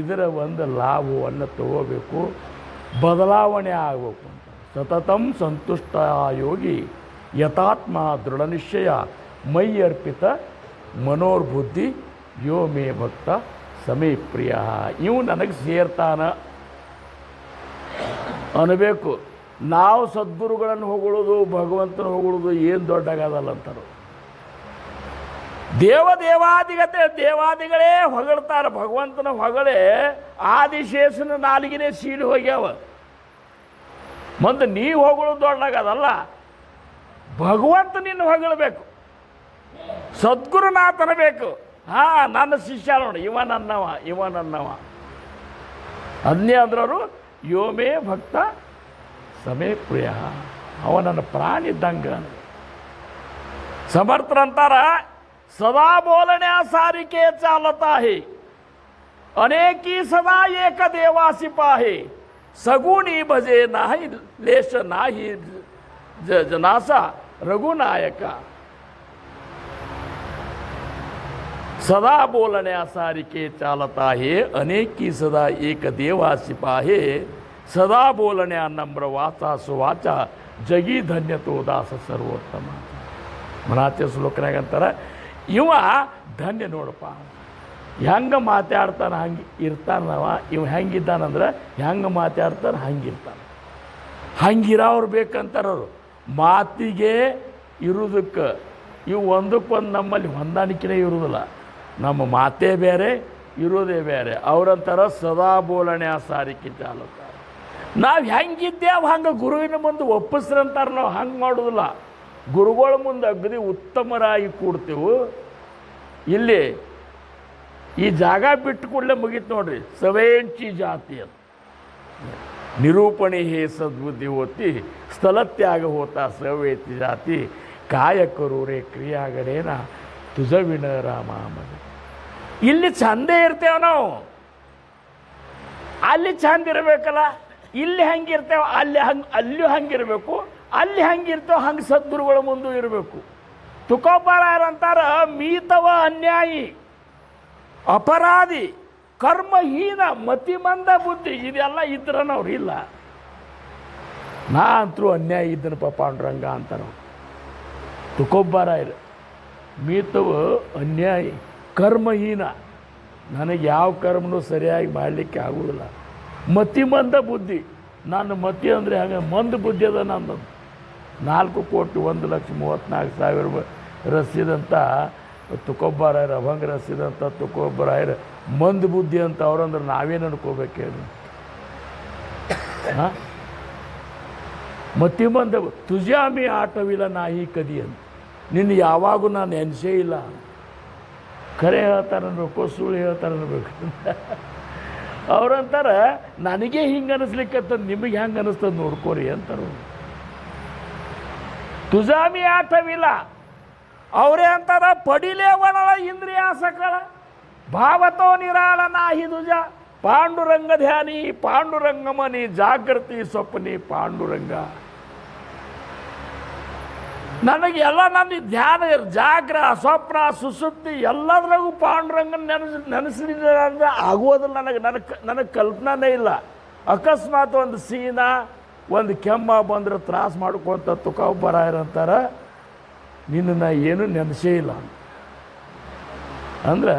ಇದರ ಒಂದು ಲಾಭವನ್ನು ತಗೋಬೇಕು, ಬದಲಾವಣೆ ಆಗಬೇಕು ಅಂತ. ಸತತಂ ಸಂತುಷ್ಟ ಯೋಗಿ ಯಥಾತ್ಮ ದೃಢ ನಿಶ್ಚಯ ಮೈ ಅರ್ಪಿತ ಮನೋರ್ಬುದ್ಧಿ ಯೋ ಮೇ ಭಕ್ತ ಸಮೇ ಪ್ರಿಯ. ಇವು ನನಗೆ ಸೇರ್ತಾನ ಅನ್ನಬೇಕು. ನಾವು ಸದ್ಗುರುಗಳನ್ನು ಹೊಗಳೋದು, ಭಗವಂತನ ಹೊಗಳೋದು ಏನು ದೊಡ್ಡಾಗದಲ್ಲ ಅಂತಾರೆ. ದೇವಾದಿಗಳೇ ಹೊಗಳ್ತಾರೆ. ಭಗವಂತನ ಹೊಗಳೇ ಆದಿಶೇಷನ ನಾಲಿಗೆನೇ ಸೀಳಿ ಹೋಗ್ಯಾವ. ಮುಂದೆ ನೀವು ಹೊಗಳೋದು ದೊಡ್ಡಾಗದಲ್ಲ, ಭಗವಂತ ನಿನ್ನ ಹೊಗಳಬೇಕು, ಸದ್ಗುರುನಾಥನಬೇಕು. ನನ್ನ ಶಿಷ್ಯ ನೋಡಿ, ಇವ ನನ್ನವ ಅನ್ಯ ಅಂದ್ರವರು ಯೋಮೇ ಭಕ್ತ ಸಮೇ ಪ್ರಿಯ, ಅವ ನನ್ನ ಪ್ರಾಣಿ ಇದ್ದಂಗೆ. ಸಮರ್ಥರಂತಾರ, सदा बोलण्यासारिखे चालत आहे, अनेकी सदा एक देवासी पाहे, सगुणी भजे नाही लेश नाही जनासा रघुनायका. सदा बोलण्यासारिखे चालत आहे, अनेकी सदा एक देवासी पाहे, सदा बोलण्या नम्र वाचा सुवाचा, जगी धन्य तो दास सर्वोत्तम. ಮನಾತ್ಯ ಶ್ಲೋಕನಾಗ ಅಂತಾರೆ, ಇವ ಧನ್ಯ ನೋಡಪ್ಪ, ಹೆಂಗೆ ಮಾತಾಡ್ತಾನೆ ಹಂಗೆ ಇರ್ತಾನವ. ಇವ ಹೆಂಗಿದ್ದಾನಂದ್ರೆ ಹೆಂಗೆ ಮಾತಾಡ್ತಾನೆ ಹಂಗಿರ್ತಾನೆ. ಹಂಗಿರೋರು ಬೇಕಂತಾರವರು. ಮಾತಿಗೆ ಇರೋದಕ್ಕೆ ಇವು ಒಂದಕ್ಕೊಂದು ನಮ್ಮಲ್ಲಿ ಹೊಂದಾಣಿಕೆನೇ ಇರೋದಿಲ್ಲ. ನಮ್ಮ ಮಾತೇ ಬೇರೆ, ಇರೋದೇ ಬೇರೆ. ಅವರಂತಾರ ಸದಾ ಬೋಲಣೆ ಆ ಸಾರಿಕೆ ಚಾಲಕ. ನಾವು ಹೆಂಗಿದ್ದೇವೆ ಹಂಗೆ ಗುರುವಿನ ಮುಂದೆ ಒಪ್ಪಿಸ್ರಂತಾರೆ. ನಾವು ಹಂಗೆ ಮಾಡೋದಿಲ್ಲ. ಗುರುಗಳ ಮುಂದೆ ಅಗದಿ ಉತ್ತಮರಾಗಿ ಕೂಡ್ತೇವೆ. ಇಲ್ಲಿ ಈ ಜಾಗ ಬಿಟ್ಟು ಕೂಡಲೇ ಮುಗೀತು ನೋಡ್ರಿ. ಸವೇಂಚಿ ಜಾತಿ ಅಂತ ನಿರೂಪಣೆ ಹೇ ಸದ್ಬುದ್ಧಿ ಹೋತಿ ಸ್ಥಳತ್ಯಾಗ ಹೋತಾ ಸವೇತಿ ಜಾತಿ ಕಾಯಕರೂರೇ ಕ್ರಿಯಾಗಡೇನ ತುಜವಿನ ರಾಮ ಮಗ. ಇಲ್ಲಿ ಚಂದೇ ಇರ್ತೇವೆ ನಾವು, ಅಲ್ಲಿ ಚಂದ ಇರಬೇಕಲ್ಲ. ಇಲ್ಲಿ ಹೆಂಗಿರ್ತೇವೆ ಅಲ್ಲಿಯೂ ಹಂಗಿರಬೇಕು. ಅಲ್ಲಿ ಹೆಂಗಿರ್ತೇವೆ ಹಂಗೆ ಸದ್ಗುರುಗಳ ಮುಂದೂ ಇರಬೇಕು. ತುಕೋಬಾರಂತಾರ ಮೀತವ ಅನ್ಯಾಯಿ, ಅಪರಾಧಿ, ಕರ್ಮಹೀನ, ಮತಿಮಂದ ಬುದ್ಧಿ ಇದೆಲ್ಲ ಇದ್ರನವ್ರು ಇಲ್ಲ. ನಾ ಅಂತರೂ ಅನ್ಯಾಯ ಇದ್ದನಪ್ಪ ಪಾಂಡುರಂಗ ಅಂತಾರ ತುಕೋಬಾರಾಯರು. ಮೀತವ ಅನ್ಯಾಯಿ, ಕರ್ಮಹೀನ, ನನಗೆ ಯಾವ ಕರ್ಮನೂ ಸರಿಯಾಗಿ ಮಾಡಲಿಕ್ಕೆ ಆಗೋದಿಲ್ಲ. ಮತಿಮಂದ ಬುದ್ಧಿ, ನನ್ನ ಮತಿ ಅಂದರೆ ಹಾಗೆ ಮಂದ ಬುದ್ಧಿ ಅದ ನಂದು. 4,01,34,000 ರಸಿದಂಥ ತುಕೋಬಾರಾಯರು, ಅಭಂಗ ರಸಿದಂಥ ತುಕೋಬಾರಾಯರು ಮಂದ ಬುದ್ಧಿ ಅಂತ ಅವ್ರಂದ್ರೆ ನಾವೇನು ಅನ್ಕೋಬೇಕು ಹೇಳಿ? ಹಾಂ, ಮತಿಮಂದ ತುಜಾಮಿ ಆಟವಿಲ್ಲ ನಾಯಿ ಕದಿ ಅಂತ. ನಿನ್ನ ಯಾವಾಗೂ ನಾನು ಎನ್ಸೇ ಇಲ್ಲ. ಖರೆ ಹೇಳ್ತಾರೆ ಅನ್ಬೇಕು, ಸುಳ್ಳು ಹೇಳ್ತಾರೆ ಅನ್ಬೇಕು. ಅವ್ರಂತಾರೆ ನನಗೆ ಹಿಂಗೆ ಅನ್ನಿಸ್ಲಿಕ್ಕತ್ತದ, ನಿಮಗೆ ಹೆಂಗೆ ಅನ್ನಿಸ್ತದೆ ನೋಡ್ಕೋರಿ ಅಂತಾರೆ. ತುಜಾಮಿ ಆಟವಿಲ್ಲ. ಅವರೇ ಅಂತಾರ ಪಡಿಲೇ ಒಣಳ ಇಂದ್ರಿಯ ಸಕಳ ಭಾವತೋ ನಿರಾಳ ನಾಹಿ ದುಜ ಪಾಂಡುರಂಗ ಧ್ಯಾನಿ ಪಾಂಡುರಂಗಮನಿ ಜಾಗೃತಿ ಸ್ವಪ್ನಿ ಪಾಂಡುರಂಗ. ನನಗೆ ಎಲ್ಲ ನನ್ನ ಧ್ಯಾನ ಜಾಗ್ರ ಸ್ವಪ್ನ ಸುಸುಪ್ತಿ ಎಲ್ಲದ್ರಾಗೂ ಪಾಂಡುರಂಗನ ನೆನೆಸಲಿಲ್ಲ ಅಂದರೆ ಆಗೋದಿಲ್ಲ. ನನಗೆ ಕಲ್ಪನೆ ಇಲ್ಲ. ಅಕಸ್ಮಾತ್ ಒಂದು ಸೀನ ಒಂದು ಕೆಮ್ಮ ಬಂದ್ರೆ ತ್ರಾಸ ಮಾಡ್ಕೊಂತ ತುಕೋಬಾರಾಯರಂತಾರ ನಿನ್ನ ಏನು ನೆನೆಸೇ ಇಲ್ಲ ಅಂದ್ರೆ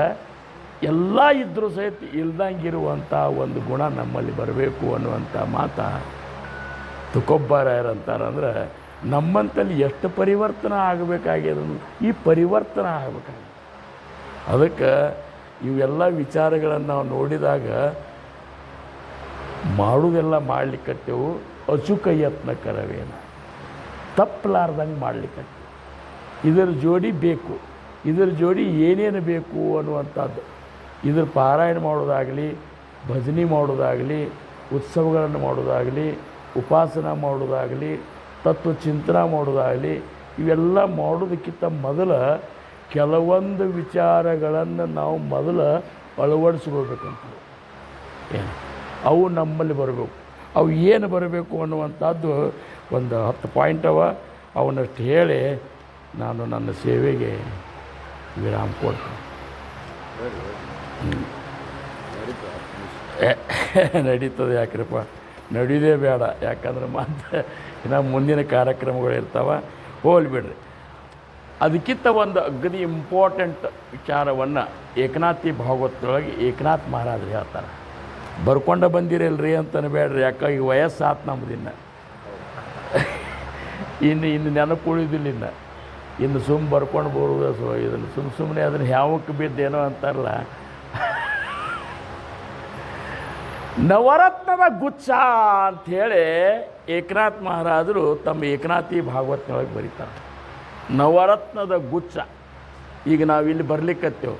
ಎಲ್ಲ ಇದ್ದರೂ ಸಹಿತ ಇಲ್ದಂಗಿರುವಂಥ ಒಂದು ಗುಣ ನಮ್ಮಲ್ಲಿ ಬರಬೇಕು ಅನ್ನುವಂಥ ಮಾತು ತುಕೋಬಾರಾಯರಂತಾರೆ. ಅಂದ್ರೆ ನಮ್ಮಂತಲ್ಲಿ ಎಷ್ಟು ಪರಿವರ್ತನೆ ಆಗಬೇಕಾಗ್ಯದ, ಈ ಪರಿವರ್ತನೆ ಆಗಬೇಕಾಗಿದೆ. ಅದಕ್ಕೆ ಇವೆಲ್ಲ ವಿಚಾರಗಳನ್ನು ನಾವು ನೋಡಿದಾಗ ಮಾಡುವುದೆಲ್ಲ ಮಾಡಲಿಕ್ಕತ್ತೇವು. ಅಚುಕ ಯತ್ನಕರವೇನ ತಪ್ಪಲಾರ್ದಂಗೆ ಮಾಡಲಿಕ್ಕತ್ತೇವೆ. ಇದರ ಜೋಡಿ ಬೇಕು, ಇದರ ಜೋಡಿ ಏನೇನು ಬೇಕು ಅನ್ನುವಂಥದ್ದು. ಇದ್ರ ಪಾರಾಯಣ ಮಾಡೋದಾಗಲಿ, ಭಜನೆ ಮಾಡೋದಾಗಲಿ, ಉತ್ಸವಗಳನ್ನು ಮಾಡೋದಾಗಲಿ, ಉಪಾಸನ ಮಾಡೋದಾಗಲಿ, ತತ್ವ ಚಿಂತನೆ ಮಾಡೋದಾಗಲಿ, ಇವೆಲ್ಲ ಮಾಡೋದಕ್ಕಿಂತ ಮೊದಲು ಕೆಲವೊಂದು ವಿಚಾರಗಳನ್ನು ನಾವು ಮೊದಲು ಅಳವಡಿಸ್ಕೋಬೇಕಂತ. ಏನು ಅವು ನಮ್ಮಲ್ಲಿ ಬರಬೇಕು. ಅವು ಏನು ಬರಬೇಕು ಅನ್ನುವಂಥದ್ದು ಒಂದು 10 ಪಾಯಿಂಟ್ ಅವ. ಅವನ್ನಷ್ಟು ಹೇಳಿ ನಾನು ನನ್ನ ಸೇವೆಗೆ ವಿರಾಮ ಕೊಡ್ತೀನಿ. ನಡೀತದೆ ಯಾಕ್ರಪ್ಪ, ನಡೀದೇ ಬೇಡ. ಯಾಕಂದ್ರೆ ಮತ್ತೆ ಇನ್ನು ಮುಂದಿನ ಕಾರ್ಯಕ್ರಮಗಳು ಇರ್ತಾವೆ, ಹೋಗ್ಬಿಡ್ರಿ. ಅದಕ್ಕಿಂತ ಒಂದು ಅಗದಿ ಇಂಪಾರ್ಟೆಂಟ್ ವಿಚಾರವನ್ನು ಏಕನಾಥಿ ಭಾಗವತದೊಳಗೆ ಏಕನಾಥ್ ಮಹಾರಾಜರು ಹೇಳ್ತಾರೆ. ಬರ್ಕೊಂಡ ಬಂದಿರಲ್ರಿ ಅಂತಲೇ ಬೇಡ್ರಿ, ಯಾಕೆ ಈಗ ವಯಸ್ಸು ಆತು ನಮ್ಮದಿನ್ನು. ಇನ್ನು ನೆನಪು ಉಳಿದಿಲ್ಲ. ಇನ್ನು ಬರ್ಕೊಂಡು ಬರೋದು ಇದನ್ನು ಸುಮ್ಮನೆ ಅದನ್ನು ಯಾವಕ್ಕೆ ಬಿದ್ದೇನೋ ಅಂತಾರಲ್ಲ. ನವರತ್ನದ ಗುಚ್ಛ ಅಂಥೇಳಿ ಏಕನಾಥ್ ಮಹಾರಾಜರು ತಮ್ಮ ಏಕನಾಥಿ ಭಾಗವತನೊಳಗೆ ಬರೀತಾರೆ. ನವರತ್ನದ ಗುಚ್ಛ. ಈಗ ನಾವಿಲ್ಲಿ ಬರ್ಲಿಕ್ಕತ್ತೇವೆ,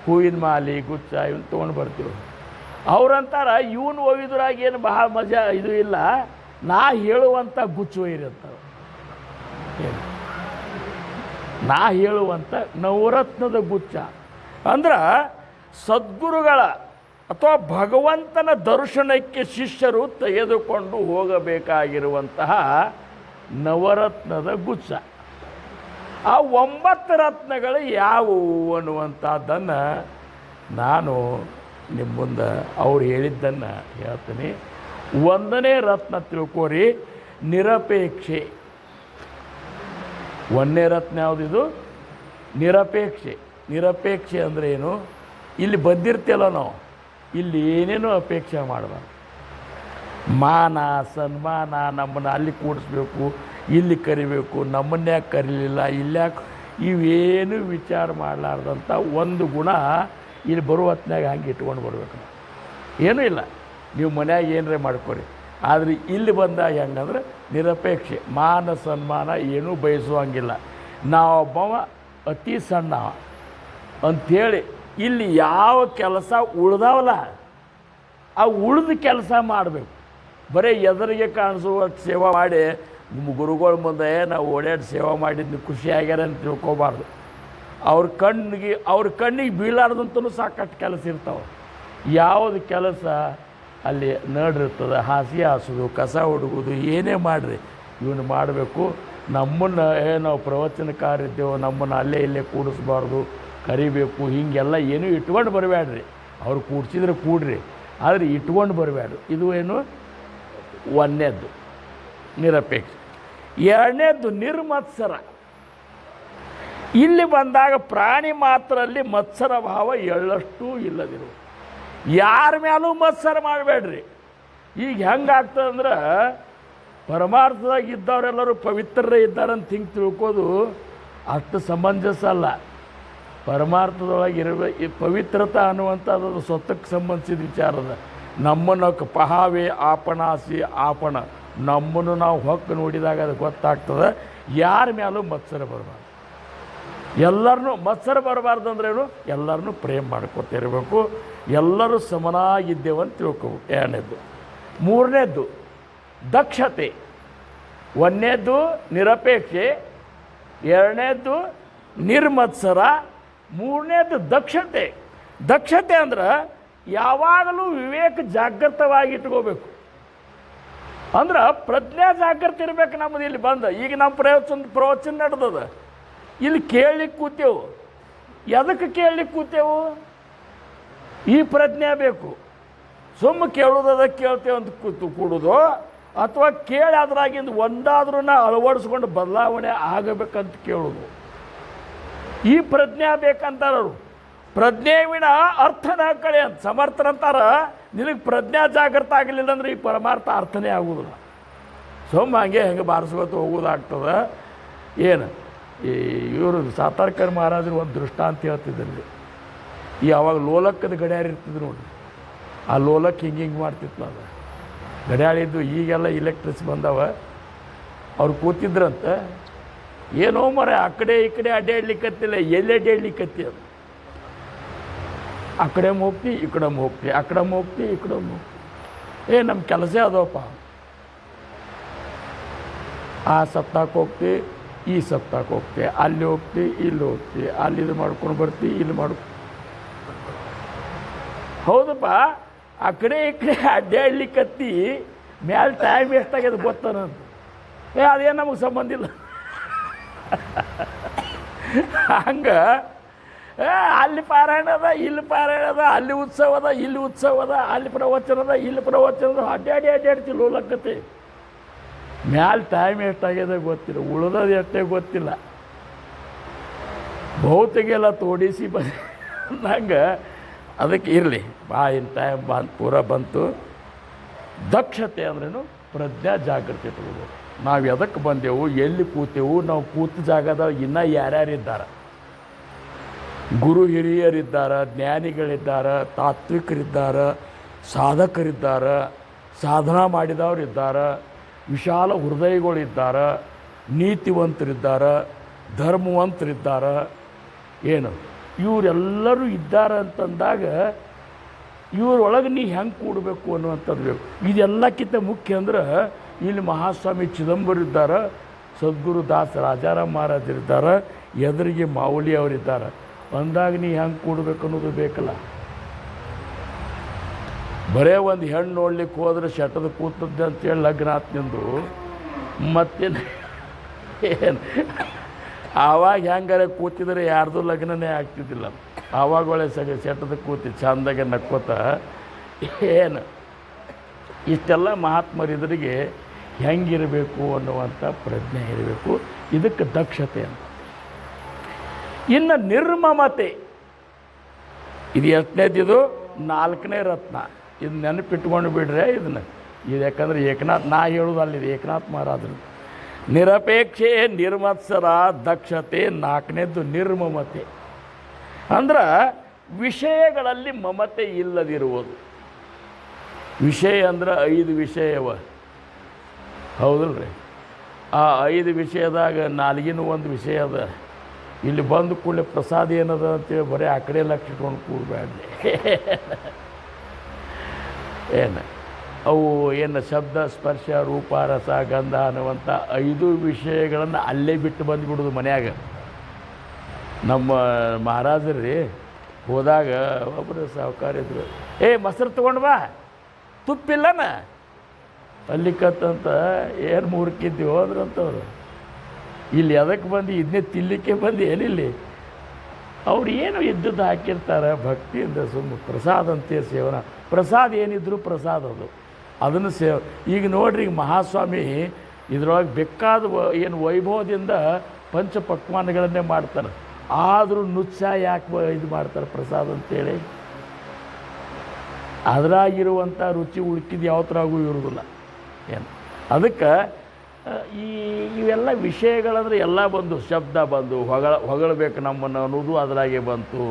ಹೂವಿನ ಮಾಲಿ ಗುಚ್ಛ ಇವನ್ನ ತೊಗೊಂಡು ಬರ್ತೀವಿ. ಅವ್ರಂತಾರ ಇವನು ಒಯ್ದ್ರಾಗ ಏನು ಬಹಳ ಮಜಾ ಇದು ಇಲ್ಲ, ನಾ ಹೇಳುವಂಥ ಗುಚ್ಚು ಒಯ್ರಿ ಅಂತಾರೆ. ಏನು ನಾ ಹೇಳುವಂಥ ನವರತ್ನದ ಗುಚ್ಛ ಅಂದ್ರೆ ಸದ್ಗುರುಗಳ ಅಥವಾ ಭಗವಂತನ ದರ್ಶನಕ್ಕೆ ಶಿಷ್ಯರು ತೆಗೆದುಕೊಂಡು ಹೋಗಬೇಕಾಗಿರುವಂತಹ ನವರತ್ನದ ಗುಚ್ಛ. ಆ 9 ರತ್ನಗಳು ಯಾವುವು ಅನ್ನುವಂಥದ್ದನ್ನು ನಾನು ನಿಮ್ಮ ಮುಂದೆ ಅವ್ರು ಹೇಳಿದ್ದನ್ನು ಹೇಳ್ತೀನಿ. 1ನೇ ರತ್ನ ತಿಳ್ಕೋರಿ, ನಿರಪೇಕ್ಷೆ. 1ನೇ ರತ್ನ ಯಾವುದಿದು? ನಿರಪೇಕ್ಷೆ. ನಿರಪೇಕ್ಷೆ ಅಂದರೆ ಏನು? ಇಲ್ಲಿ ಬಂದಿರ್ತೀವಲ್ಲ ನಾವು, ಇಲ್ಲಿ ಏನೇನೂ ಅಪೇಕ್ಷೆ ಮಾಡಬಾರ್ದು. ಮಾನ ಸನ್ಮಾನ, ನಮ್ಮನ್ನು ಅಲ್ಲಿ ಕೂಡಿಸ್ಬೇಕು, ಇಲ್ಲಿ ಕರಿಬೇಕು, ನಮ್ಮನ್ಯಾಕೆ ಕರೀಲಿಲ್ಲ, ಇಲ್ಯಾಕೆ, ಇವೇನು ವಿಚಾರ ಮಾಡಲಾರ್ದಂಥ ಒಂದು ಗುಣ ಇಲ್ಲಿ ಬರುವ ಹೊತ್ನಾಗ ಹಂಗೆ ಇಟ್ಕೊಂಡು ಬರ್ಬೇಕು. ಏನೂ ಇಲ್ಲ, ನೀವು ಮನ್ಯಾಗ ಏನರೇ ಮಾಡ್ಕೊರಿ. ಆದರೆ ಇಲ್ಲಿ ಬಂದಾಗ ಹೆಂಗಂದ್ರೆ ನಿರಪೇಕ್ಷೆ, ಮಾನ ಸನ್ಮಾನ ಏನೂ ಬಯಸುವಂಗಿಲ್ಲ. ನಾವೊಬ್ಬವ ಅತಿ ಸಣ್ಣ ಅಂಥೇಳಿ ಇಲ್ಲಿ ಯಾವ ಕೆಲಸ ಉಳ್ದಾವಲ್ಲ ಆ ಉಳಿದ ಕೆಲಸ ಮಾಡಬೇಕು. ಬರೀ ಎದುರಿಗೆ ಕಾಣಿಸುವ ಸೇವೆ ಮಾಡಿ ಗುರುಗಳ ಮುಂದೆ ನಾವು ಓಡಾಡಿ ಸೇವೆ ಮಾಡಿದ್ದು ಖುಷಿ ಆಗ್ಯಾರ ಅಂತ ತಿಳ್ಕೊಬಾರ್ದು. ಅವ್ರ ಕಣ್ಣಿಗೆ ಬೀಳಾರ್ದಂತೂ ಸಾಕಷ್ಟು ಕೆಲಸ ಇರ್ತಾವೆ. ಯಾವುದು ಕೆಲಸ ಅಲ್ಲಿ ನಡಿರ್ತದೆ, ಹಾಸಿಗೆ ಹಾಸೋದು, ಕಸ ಹುಡುಗೋದು, ಏನೇ ಮಾಡಿರಿ ಇವನು ಮಾಡಬೇಕು. ನಮ್ಮನ್ನು ನಾವು ಪ್ರವಚನಕಾರಿದ್ದೇವೆ, ನಮ್ಮನ್ನು ಅಲ್ಲೇ ಇಲ್ಲೇ ಕೂಡಿಸ್ಬಾರ್ದು, ಕರಿಬೇಕು, ಹೀಗೆಲ್ಲ ಏನೂ ಇಟ್ಕೊಂಡು ಬರಬೇಡ್ರಿ. ಅವ್ರು ಕೂಡಿಸಿದ್ರೆ ಕೂಡ್ರಿ, ಆದರೆ ಇಟ್ಕೊಂಡು ಬರಬೇಡ್ರಿ. ಇದು ಏನು ಒಂದನೇದ್ದು ನಿರಪೇಕ್ಷ. ಎರಡನೇದ್ದು ನಿರ್ಮತ್ಸರ. ಇಲ್ಲಿ ಬಂದಾಗ ಪ್ರಾಣಿ ಮಾತ್ರದಲ್ಲಿ ಮತ್ಸರ ಭಾವ ಎಳ್ಳಷ್ಟು ಇಲ್ಲದಿರು. ಯಾರ ಮೇಲೂ ಮತ್ಸರ ಮಾಡಬೇಡ್ರಿ. ಈಗ ಹೆಂಗಾಗ್ತದಂದ್ರೆ ಪರಮಾರ್ಥದಾಗ ಇದ್ದವರೆಲ್ಲರೂ ಪವಿತ್ರರೇ ಇದ್ದಾರಂತ ಹಿಂಗೆ ತಿಳ್ಕೋದು ಅಷ್ಟು ಸಮಂಜಸ ಅಲ್ಲ. ಪರಮಾರ್ಥದೊಳಗೆ ಪವಿತ್ರತೆ ಅನ್ನುವಂಥದ್ದು ಸ್ವತಕ್ಕೆ ಸಂಬಂಧಿಸಿದ ವಿಚಾರದ. ನಮ್ಮನ್ನು ಪಹಾವೇ ಆಪಣಾಸಿ ಆಪಣ, ನಮ್ಮನ್ನು ನಾವು ಹೊಕ್ಕು ನೋಡಿದಾಗ ಅದು ಗೊತ್ತಾಗ್ತದೆ. ಯಾರ ಮೇಲೂ ಮತ್ಸರ ಬರಬಾರ್ದು. ಎಲ್ಲರನ್ನೂ ಮತ್ಸರ ಬರಬಾರ್ದು ಅಂದ್ರೇನು, ಎಲ್ಲರನ್ನೂ ಪ್ರೇಮ ಮಾಡ್ಕೊತಿರ್ಬೇಕು, ಎಲ್ಲರೂ ಸಮನಾಗಿದ್ದೇವಂತ ತಿಳ್ಕೋಬೇಕು. ಎರಡನೇದ್ದು. ಮೂರನೇದ್ದು ದಕ್ಷತೆ. ಒಂದನೇದ್ದು ನಿರಪೇಕ್ಷೆ, ಎರಡನೇದ್ದು ನಿರ್ಮತ್ಸರ, ಮೂರನೇದು ದಕ್ಷತೆ. ದಕ್ಷತೆ ಅಂದ್ರೆ ಯಾವಾಗಲೂ ವಿವೇಕ ಜಾಗೃತವಾಗಿ ಇಟ್ಕೋಬೇಕು. ಅಂದ್ರೆ ಪ್ರಜ್ಞಾ ಜಾಗೃತಿ ಇರಬೇಕು ನಮ್ಮದು. ಇಲ್ಲಿ ಬಂದ ಈಗ ನಮ್ಮ ಪ್ರವಚನ ನಡೆದದ, ಇಲ್ಲಿ ಕೇಳಲಿಕ್ಕೆ ಕೂತೇವು. ಎದಕ್ಕೆ ಕೇಳಲಿಕ್ಕೆ ಕೂತೇವು? ಈ ಪ್ರಜ್ಞೆ ಬೇಕು. ಸುಮ್ಮ ಕೇಳೋದದ ಕೇಳ್ತೇವೆ ಅಂತ ಕೂಡೋದು, ಅಥವಾ ಕೇಳಿ ಅದ್ರಾಗಿಂದ ಒಂದಾದ್ರೂ ಅಳವಡಿಸ್ಕೊಂಡು ಬದಲಾವಣೆ ಆಗಬೇಕಂತ ಕೇಳೋದು. ಈ ಪ್ರಜ್ಞೆ ಬೇಕಂತಾರವರು. ಪ್ರಜ್ಞೆ ವಿಣ ಅರ್ಥನ ಕಳೆ ಅಂತ ಸಮರ್ಥನಂತಾರ. ನಿನಗೆ ಪ್ರಜ್ಞಾ ಜಾಗೃತ ಆಗಲಿಲ್ಲ ಅಂದ್ರೆ ಈ ಪರಮಾರ್ಥ ಅರ್ಥನೇ ಆಗೋದಿಲ್ಲ. ಸುಮ್ಮ ಹಂಗೆ ಹೆಂಗೆ ಬಾರಿಸ್ಕೊತ ಹೋಗೋದಾಗ್ತದೆ. ಏನು ಈ ಇವರು ಸಾತಾರ್ಕರ್ ಮಹಾರಾಜರು ಒಂದು ದೃಷ್ಟಾಂತ ಹೇಳ್ತಿದ್ದಲ್ಲಿ, ಈ ಅವಾಗ ಲೋಲಕ್ಕದ ಗಡಿಯಾರ ಇರ್ತಿದ್ರು ನೋಡ್ರಿ, ಆ ಲೋಲಕ್ಕೆ ಹಿಂಗೆ ಮಾಡ್ತಿತ್ತು. ಅದು ಗಡಿಯಾಳಿದ್ದು. ಈಗೆಲ್ಲ ಇಲೆಕ್ಟ್ರಿಕ್ಸ್ ಬಂದವ. ಅವ್ರು ಕೂತಿದ್ರಂತ, ಏನೋ ಮರ ಆ ಕಡೆ ಈ ಕಡೆ ಅಡ್ಡಾಡ್ಲಿಕ್ಕತ್ತಿಲ್ಲ, ಎಲ್ಲಿ ಅಡ್ಡಾಡ್ಲಿಕ್ಕತ್ತಿ ಅದು. ಆ ಕಡೆ ಹೋಗ್ತಿ, ಈ ಕಡೆ ಹೋಗ್ತಿ, ಆ ಕಡೆ ಹೋಗ್ತಿ, ಈ ಕಡೆ ಹೋಗ್ತಿ. ನಮ್ಮ ಕೆಲಸ ಅದವಪ್ಪ. ಆ ಸಪ್ತಾಹಕ್ಕೆ ಹೋಗ್ತಿ, ಈ ಸಪ್ತಾಹಕ್ಕೆ ಹೋಗ್ತಿ, ಅಲ್ಲಿ ಹೋಗ್ತಿ, ಇಲ್ಲಿ ಹೋಗ್ತಿ, ಅಲ್ಲಿ ಇದು ಮಾಡ್ಕೊಂಡು ಬರ್ತಿ, ಇಲ್ಲಿ ಹೌದಪ್ಪ. ಆ ಕಡೆ ಈ ಕಡೆ ಅಡ್ಡಾಡ್ಲಿಕ್ಕತ್ತಿ, ಮ್ಯಾಲೆ ಟೈಮ್ ಎಷ್ಟಾಗ್ಯದ ಗೊತ್ತಾನಂತ. ಅದೇನು ನಮಗೆ ಸಂಬಂಧ ಇಲ್ಲ. ಹಂಗೆ ಅಲ್ಲಿ ಪಾರಾಯಣ ಅದ, ಇಲ್ಲಿ ಪಾರಾಯಣ ಅದ, ಅಲ್ಲಿ ಉತ್ಸವ ಅದ, ಇಲ್ಲಿ ಉತ್ಸವ ಅದ, ಅಲ್ಲಿ ಪ್ರವಚನ ಅದ, ಇಲ್ಲಿ ಪ್ರವಚನ ಅದ, ಅಡ್ಡಾಡ್ತಿ ಲೋಲಕ್ಕತ್ತೆ. ಮ್ಯಾಲೆ ಟೈಮ್ ಎಷ್ಟಾಗ್ಯದ ಗೊತ್ತಿಲ್ಲ, ಉಳಿದದು ಎಷ್ಟೇ ಗೊತ್ತಿಲ್ಲ. ಬಹುತೇಗೆಲ್ಲ ತೋಡಿಸಿ ನಂಗೆ ಅದಕ್ಕೆ ಇರಲಿ ಬಾ, ಇನ್ ಟೈಮ್ ಪೂರ ಬಂತು. ದಕ್ಷತೆ ಅಂದ್ರೇನು? ಪ್ರಜ್ಞಾ ಜಾಗೃತಿ ಇಟ್ಕೋಬೇಕು. ನಾವು ಎದಕ್ಕೆ ಬಂದೆವು, ಎಲ್ಲಿ ಕೂತೆವು, ನಾವು ಕೂತ ಜಾಗದ ಇನ್ನೂ ಯಾರ್ಯಾರಿದ್ದಾರೆ. ಗುರು ಹಿರಿಯರಿದ್ದಾರೆ, ಜ್ಞಾನಿಗಳಿದ್ದಾರೆ, ತಾತ್ವಿಕರಿದ್ದಾರೆ, ಸಾಧಕರಿದ್ದಾರೆ, ಸಾಧನ ಮಾಡಿದವರಿದ್ದಾರೆ, ವಿಶಾಲ ಹೃದಯಗಳಿದ್ದಾರೆ, ನೀತಿವಂತರಿದ್ದಾರೆ, ಧರ್ಮವಂತರಿದ್ದಾರೆ. ಏನು ಇವರೆಲ್ಲರೂ ಇದ್ದಾರೆ ಅಂತಂದಾಗ ಇವರೊಳಗೆ ನೀ ಹೆಂಗೆ ಕೂಡಬೇಕು ಅನ್ನುವಂಥದ್ದು ಬೇಕು. ಇದೆಲ್ಲಕ್ಕಿಂತ ಮುಖ್ಯ ಅಂದ್ರೆ ಇಲ್ಲಿ ಮಹಾಸ್ವಾಮಿ ಚಿದಂಬರ ಇದ್ದಾರೆ, ಸದ್ಗುರು ದಾಸ ರಾಜಾರಾಮ್ ಮಹಾರಾಜರಿದ್ದಾರೆ, ಎದುರಿಗೆ ಮಾವುಲಿ ಅವರಿದ್ದಾರೆ. ಅಂದಾಗ ನೀ ಹೆಂಗೆ ಕೂಡಬೇಕು ಅನ್ನೋದು ಬೇಕಲ್ಲ. ಬರೇ ಒಂದು ಹೆಣ್ಣು ನೋಡ್ಲಿಕ್ಕೆ ಹೋದ್ರೆ ಶಟದ ಕೂತದ್ದೆ ಅಂತೇಳಿ ಲಗ್ನ ಆತ್ನಿಂದು ಮತ್ತೇನು ಏನು ಆವಾಗ ಹೆಂಗಾರೆ ಕೂತಿದ್ರೆ ಯಾರ್ದು ಲಗ್ನನೇ ಆಗ್ತಿದ್ದಿಲ್ಲ. ಆವಾಗ ಒಳ್ಳೆ ಶಟದ ಕೂತಿ ಚಂದಾಗೆ ನಕ್ಕೋತ ಏನು ಇಷ್ಟೆಲ್ಲ ಮಹಾತ್ಮರಿದ್ರಿಗೆ ಹೆಂಗಿರಬೇಕು ಅನ್ನುವಂಥ ಪ್ರಜ್ಞೆ ಇರಬೇಕು. ಇದಕ್ಕೆ ದಕ್ಷತೆ ಅಂತ. ಇನ್ನು ನಿರ್ಮಮತೆ. ಇದು ಎಷ್ಟನೇದಿದು? 4ನೇ ರತ್ನ. ಇದು ನೆನಪಿಟ್ಕೊಂಡು ಬಿಡ್ರೆ ಇದನ್ನು. ಇದು ಯಾಕಂದರೆ ಏಕನಾಥ್, ನಾ ಹೇಳೋದು ಅಲ್ಲಿದೆ ಏಕನಾಥ್ ಮಹಾರಾಜರು. ನಿರಪೇಕ್ಷೆ, ನಿರ್ಮತ್ಸರ, ದಕ್ಷತೆ. 4ನೇದ್ದು ನಿರ್ಮಮತೆ. ಅಂದ್ರೆ ವಿಷಯಗಳಲ್ಲಿ ಮಮತೆ ಇಲ್ಲದಿರುವುದು. ವಿಷಯ ಅಂದ್ರೆ 5 ವಿಷಯವ, ಹೌದಲ್ರಿ? ಆ 5 ವಿಷಯದಾಗ 4ಗಿನ ಒಂದು ವಿಷಯ ಅದ. ಇಲ್ಲಿ ಬಂದು ಕೂಡಲೇ ಪ್ರಸಾದ ಏನದ ಅಂತೇಳಿ ಬರೀ ಆ ಕಡೆ ಲಕ್ಷ ಇಟ್ಕೊಂಡು ಕೂಡಬೇಡ್ರಿ. ಏನು ಅವು ಏನು ಶಬ್ದ, ಸ್ಪರ್ಶ, ರೂಪ, ರಸ, ಗಂಧ ಅನ್ನುವಂಥ 5 ವಿಷಯಗಳನ್ನು ಅಲ್ಲೇ ಬಿಟ್ಟು ಬಂದುಬಿಡೋದು ಮನ್ಯಾಗ. ನಮ್ಮ ಮಹಾರಾಜರು ಹೋದಾಗ ಒಬ್ಬರು ಸಾಹುಕಾರ ಇದ್ರು, ಮೊಸರು ತೊಗೊಂಡು ಬಾ, ತುಪ್ಪಿಲ್ಲನ ಅಲ್ಲಿ ಕತ್ತಂತ. ಏನು ಮೂರ್ಕಿದ್ದೀವಿ ಹೋದ್ರಂತವ್ರು. ಇಲ್ಲಿ ಅದಕ್ಕೆ ಬಂದು ಇದನ್ನೇ ತಿನ್ನಲಿಕ್ಕೆ ಬಂದು ಏನಿಲ್ಲಿ ಅವ್ರು ಏನು ಇದ್ದದ್ದು ಹಾಕಿರ್ತಾರೆ ಭಕ್ತಿಯಿಂದ. ಸುಮ್ಮನೆ ಪ್ರಸಾದ ಅಂತೇ ಸೇವನ. ಪ್ರಸಾದ ಏನಿದ್ರು ಪ್ರಸಾದ ಅದು, ಅದನ್ನು ಈಗ ನೋಡ್ರಿ, ಈಗ ಮಹಾಸ್ವಾಮಿ ಇದ್ರೊಳಗೆ ಬೇಕಾದ ಏನು ವೈಭವದಿಂದ ಪಂಚಪಕ್ವಾನಗಳನ್ನೇ ಮಾಡ್ತಾರೆ. ಆದರೂ ನುಚ್ಚ ಯಾಕೆ ಇದು ಮಾಡ್ತಾರೆ ಪ್ರಸಾದ ಅಂತೇಳಿ? ಅದರಾಗಿರುವಂಥ ರುಚಿ ಉಳ್ಕಿದ್ದು ಯಾವ ಥರಾಗೂ ಇರೋದಿಲ್ಲ. ಏನು ಅದಕ್ಕೆ ಇವೆಲ್ಲ ವಿಷಯಗಳಂದ್ರೆ ಎಲ್ಲ ಬಂದು, ಶಬ್ದ ಬಂದು ಹೊಗಳಬೇಕು ನಮ್ಮನ್ನು ಅನ್ನೋದು ಅದರಾಗೆ ಬಂತು.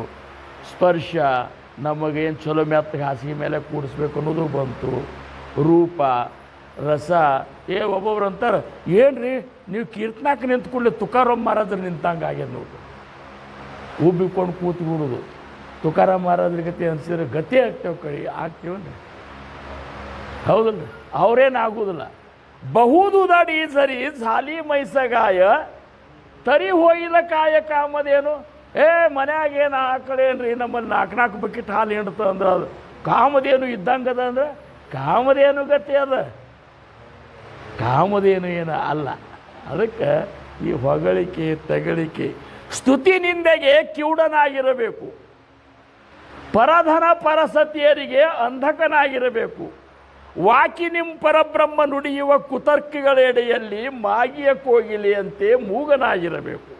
ಸ್ಪರ್ಶ, ನಮಗೇನು ಚಲೋ ಮೆತ್ತಗೆ ಹಾಸಿಗೆ ಮೇಲೆ ಕೂಡಿಸ್ಬೇಕು ಅನ್ನೋದು ಬಂತು. ರೂಪ, ರಸ. ಒಬ್ಬೊಬ್ರು ಅಂತಾರೆ, ಏನು ರೀ ನೀವು ಕೀರ್ತನಾಕ ನಿಂತು ಕೂಡಲೇ ತುಕಾರಾಮ್ ಮಹಾರಾಜರು ನಿಂತಂಗೆ ಆಗ್ಯದ ನೋಡ್ರಿ. ಉಬ್ಬಿಕೊಂಡು ಕೂತು ಬಿಡೋದು. ತುಕಾರಾಮ್ ಮಹಾರಾಜರ ಗತಿ ಅನಿಸಿದ್ರೆ ಗತಿ ಆಗ್ತೀವನ್ರಿ, ಹೌದಲ್ರಿ? ಅವ್ರೇನು ಆಗೋದಿಲ್ಲ. ಬಹುದುದಡಿ ಸರಿ ಸಾಲಿ ಮೈಸಗಾಯ ತರಿ ಹೋಯಿಲ ಕಾಯ ಕಾಮದೇನು. ಮನ್ಯಾಗೇನು ಆಕಳೇನ್ರಿ ನಮ್ಮಲ್ಲಿ 4 ಬಕೆಟ್ ಹಾಲು ಹಿಂಡ್ತ ಅಂದ್ರೆ ಅದು ಕಾಮಧೇನು ಇದ್ದಂಗದ ಅಂದ್ರೆ ಕಾಮಧೇನು ಗತಿ ಅದ, ಕಾಮಧೇನು ಏನು ಅಲ್ಲ. ಅದಕ್ಕೆ ಈ ಹೊಗಳಿಕೆ, ತಗಳಿಕೆ, ಸ್ತುತಿ ನಿಂದೆಗೆ ಕಿವುಡನಾಗಿರಬೇಕು. ಪರಧನ ಪರಸತಿಯರಿಗೆ ಅಂಧಕನಾಗಿರಬೇಕು. ವಾಕಿನಿಂ ಪರಬ್ರಹ್ಮ ನುಡಿಯುವ ಕುತರ್ಕಿಗಳೆಡೆಯಲ್ಲಿ ಮಾಗಿಯ ಕೋಗಿಲೆಯಂತೆ ಮೂಗನಾಗಿರಬೇಕು.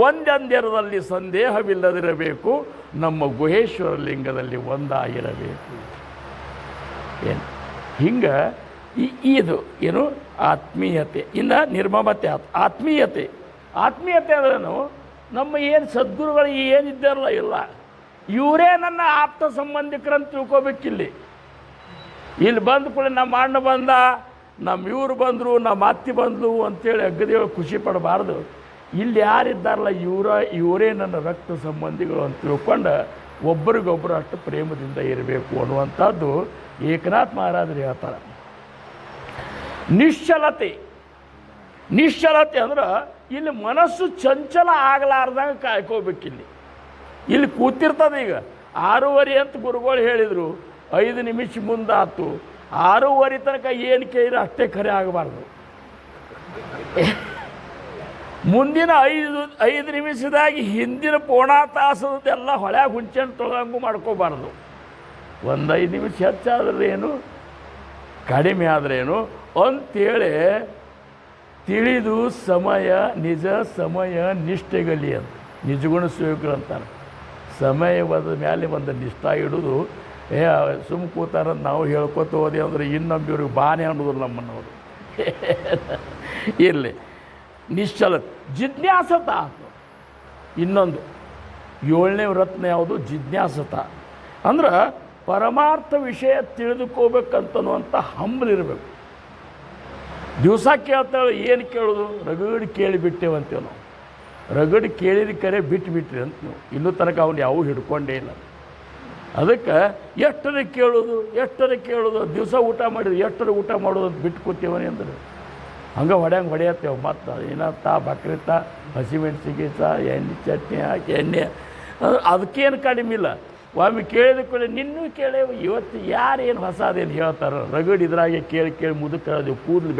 ಒಂದೆಂದೆರದಲ್ಲಿ ಸಂದೇಹವಿಲ್ಲದಿರಬೇಕು. ನಮ್ಮ ಗುಹೇಶ್ವರ ಲಿಂಗದಲ್ಲಿ ಒಂದಾಗಿರಬೇಕು. ಏನು ಹಿಂಗೆ ಇದು ಏನು ಆತ್ಮೀಯತೆ. ಇನ್ನು ನಿರ್ಮಮತೆ. ಆತ್ಮೀಯತೆ ಅಂದ್ರೇನು? ನಮ್ಮ ಏನು ಸದ್ಗುರುಗಳು ಏನಿದ್ದಾರಲ್ಲ ಇಲ್ಲ, ಇವರೇ ನನ್ನ ಆಪ್ತ ಸಂಬಂಧಿಕರಂತ ತಿಳ್ಕೊಬೇಕಿಲ್ಲಿ. ಇಲ್ಲಿ ಬಂದ ಕೂಡ ನಮ್ಮ ಅಣ್ಣ ಬಂದ, ನಮ್ಮ ಇವರು ಬಂದರು, ನಮ್ಮ ಅತ್ತಿ ಬಂದರು ಅಂಥೇಳಿ ಅಗ್ಗದೇವ ಖುಷಿ ಪಡಬಾರ್ದು. ಇಲ್ಲಿ ಯಾರಿದ್ದಾರಲ್ಲ ಇವರೇ ನನ್ನ ರಕ್ತ ಸಂಬಂಧಿಗಳು ಅಂತ ತಿಳ್ಕೊಂಡು ಒಬ್ಬರಿಗೊಬ್ಬರು ಅಷ್ಟು ಪ್ರೇಮದಿಂದ ಇರಬೇಕು ಅನ್ನುವಂಥದ್ದು ಏಕನಾಥ್ ಮಹಾರಾಜರು ಹೇಳ್ತಾರೆ. ನಿಶ್ಚಲತೆ ಅಂದ್ರೆ ಇಲ್ಲಿ ಮನಸ್ಸು ಚಂಚಲ ಆಗಲಾರ್ದಂಗೆ ಕಾಯ್ಕೋಬೇಕಿಲ್ಲಿ. ಇಲ್ಲಿ ಕೂತಿರ್ತದೆ. ಈಗ 6:30 ಅಂತ ಗುರುಗಳು ಹೇಳಿದರು, 5 ನಿಮಿಷ ಮುಂದಾತು. 6:30 ತನಕ ಏನು ಕೇಳಿದ್ರೆ ಅಷ್ಟೇ ಖರೆ ಆಗಬಾರ್ದು. ಮುಂದಿನ 5 ನಿಮಿಷದಾಗಿ ಹಿಂದಿನ ಪೋಣ ತಾಸದೆಲ್ಲ ಹೊಳ್ಯಾಗ ಹುಂಚೆಣ್ಣು ತೊಗೊಳಂಗೂ ಮಾಡ್ಕೋಬಾರ್ದು. 5 ನಿಮಿಷ ಹೆಚ್ಚಾದ್ರೇನು ಕಡಿಮೆ ಆದ್ರೇನು ಅಂತೇಳಿ ತಿಳಿದು ನಿಜ ಸಮಯ ನಿಷ್ಠೆಗಲಿ ಅಂತ ನಿಜಗುಣ ಸೇವಕರು ಅಂತಾರೆ. ಸಮಯವಾದ ಮೇಲೆ ಒಂದು ನಿಷ್ಠ ಇಡೋದು. ಸುಮ್ಮ ಕೂತಾರಂತ ನಾವು ಹೇಳ್ಕೊತ ಹೋದೆ ಅಂದರೆ ಇನ್ನೊಬ್ಬಿವ್ರಿಗೆ ಬಾನೆ ಅನ್ನೋದಿಲ್ಲ ನಮ್ಮನ್ನವರು. ಇರಲಿ. ನಿಶ್ಚಲ ಜಿಜ್ಞಾಸತ. ಇನ್ನೊಂದು 7ನೇ ರತ್ನ ಯಾವುದು? ಜಿಜ್ಞಾಸತ. ಅಂದ್ರೆ ಪರಮಾರ್ಥ ವಿಷಯ ತಿಳಿದುಕೋಬೇಕಂತನ್ನುವಂಥ ಹಂಬಲಿರಬೇಕು. ದಿವಸ ಕೇಳ್ತಾಳೆ, ಏನು ಕೇಳೋದು? ರಗಡ್ ಕೇಳಿಬಿಟ್ಟೇವಂತೇವೆ ನಾವು. ರಗಡ್ ಕೇಳಿದ ಕರೆ ಬಿಟ್ಬಿಟ್ರಿ ಅಂತ ನೀವು ಇನ್ನೂ ತನಕ ಅವ್ನು ಯಾವ ಹಿಡ್ಕೊಂಡೇ ಇಲ್ಲ. ಅದಕ್ಕೆ ಎಷ್ಟರ ಕೇಳೋದು ದಿವಸ ಊಟ ಮಾಡಿದ್ರು ಎಷ್ಟರ ಊಟ ಮಾಡೋದು ಅಂತ ಬಿಟ್ಟು ಕೂತೀವನಿ ಅಂದ್ರೆ ಹಂಗೆ ಹೊಡೆಯತ್ತೇವೆ. ಮತ್ತು ಏನತ್ತ ಬಕ್ರಿತ, ಹಸಿಮೆಣಸಿಗೆ ಎಣ್ಣೆ ಚಟ್ನಿ ಹಾಕಿ ಎಣ್ಣೆ ಅದಕ್ಕೇನು ಕಡಿಮೆ ಇಲ್ಲ. ಒಮ್ಮೆ ಕೇಳಿದ ಕೂಡ ನಿನ್ನೂ ಕೇಳೇವು. ಇವತ್ತು ಯಾರೇನು ಹೊಸದೇನು ಹೇಳ್ತಾರೆ? ರಗಡ್ ಇದ್ರಾಗೆ ಕೇಳಿ ಮುದುಕದು ಕೂದಲು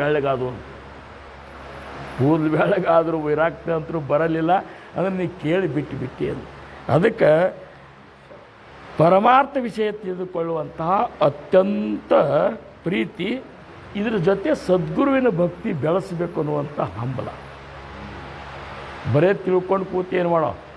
ಬೆಳ್ಳಗಾದರೂ ವಿರಾಕ್ತ ಅಂತರೂ ಬರಲಿಲ್ಲ. ಅದನ್ನು ನೀ ಕೇಳಿ ಬಿಟ್ಟು ಅಂತ. ಅದಕ್ಕೆ ಪರಮಾರ್ಥ ವಿಷಯ ತಿಳಿದುಕೊಳ್ಳುವಂತಹ ಅತ್ಯಂತ ಪ್ರೀತಿ, ಇದರ ಜೊತೆ ಸದ್ಗುರುವಿನ ಭಕ್ತಿ ಬೆಳೆಸಬೇಕು ಅನ್ನುವಂಥ ಹಂಬಲ. ಬರೇ ತಿಳ್ಕೊಂಡು ಕೂತು ಏನು ಮಾಡೋ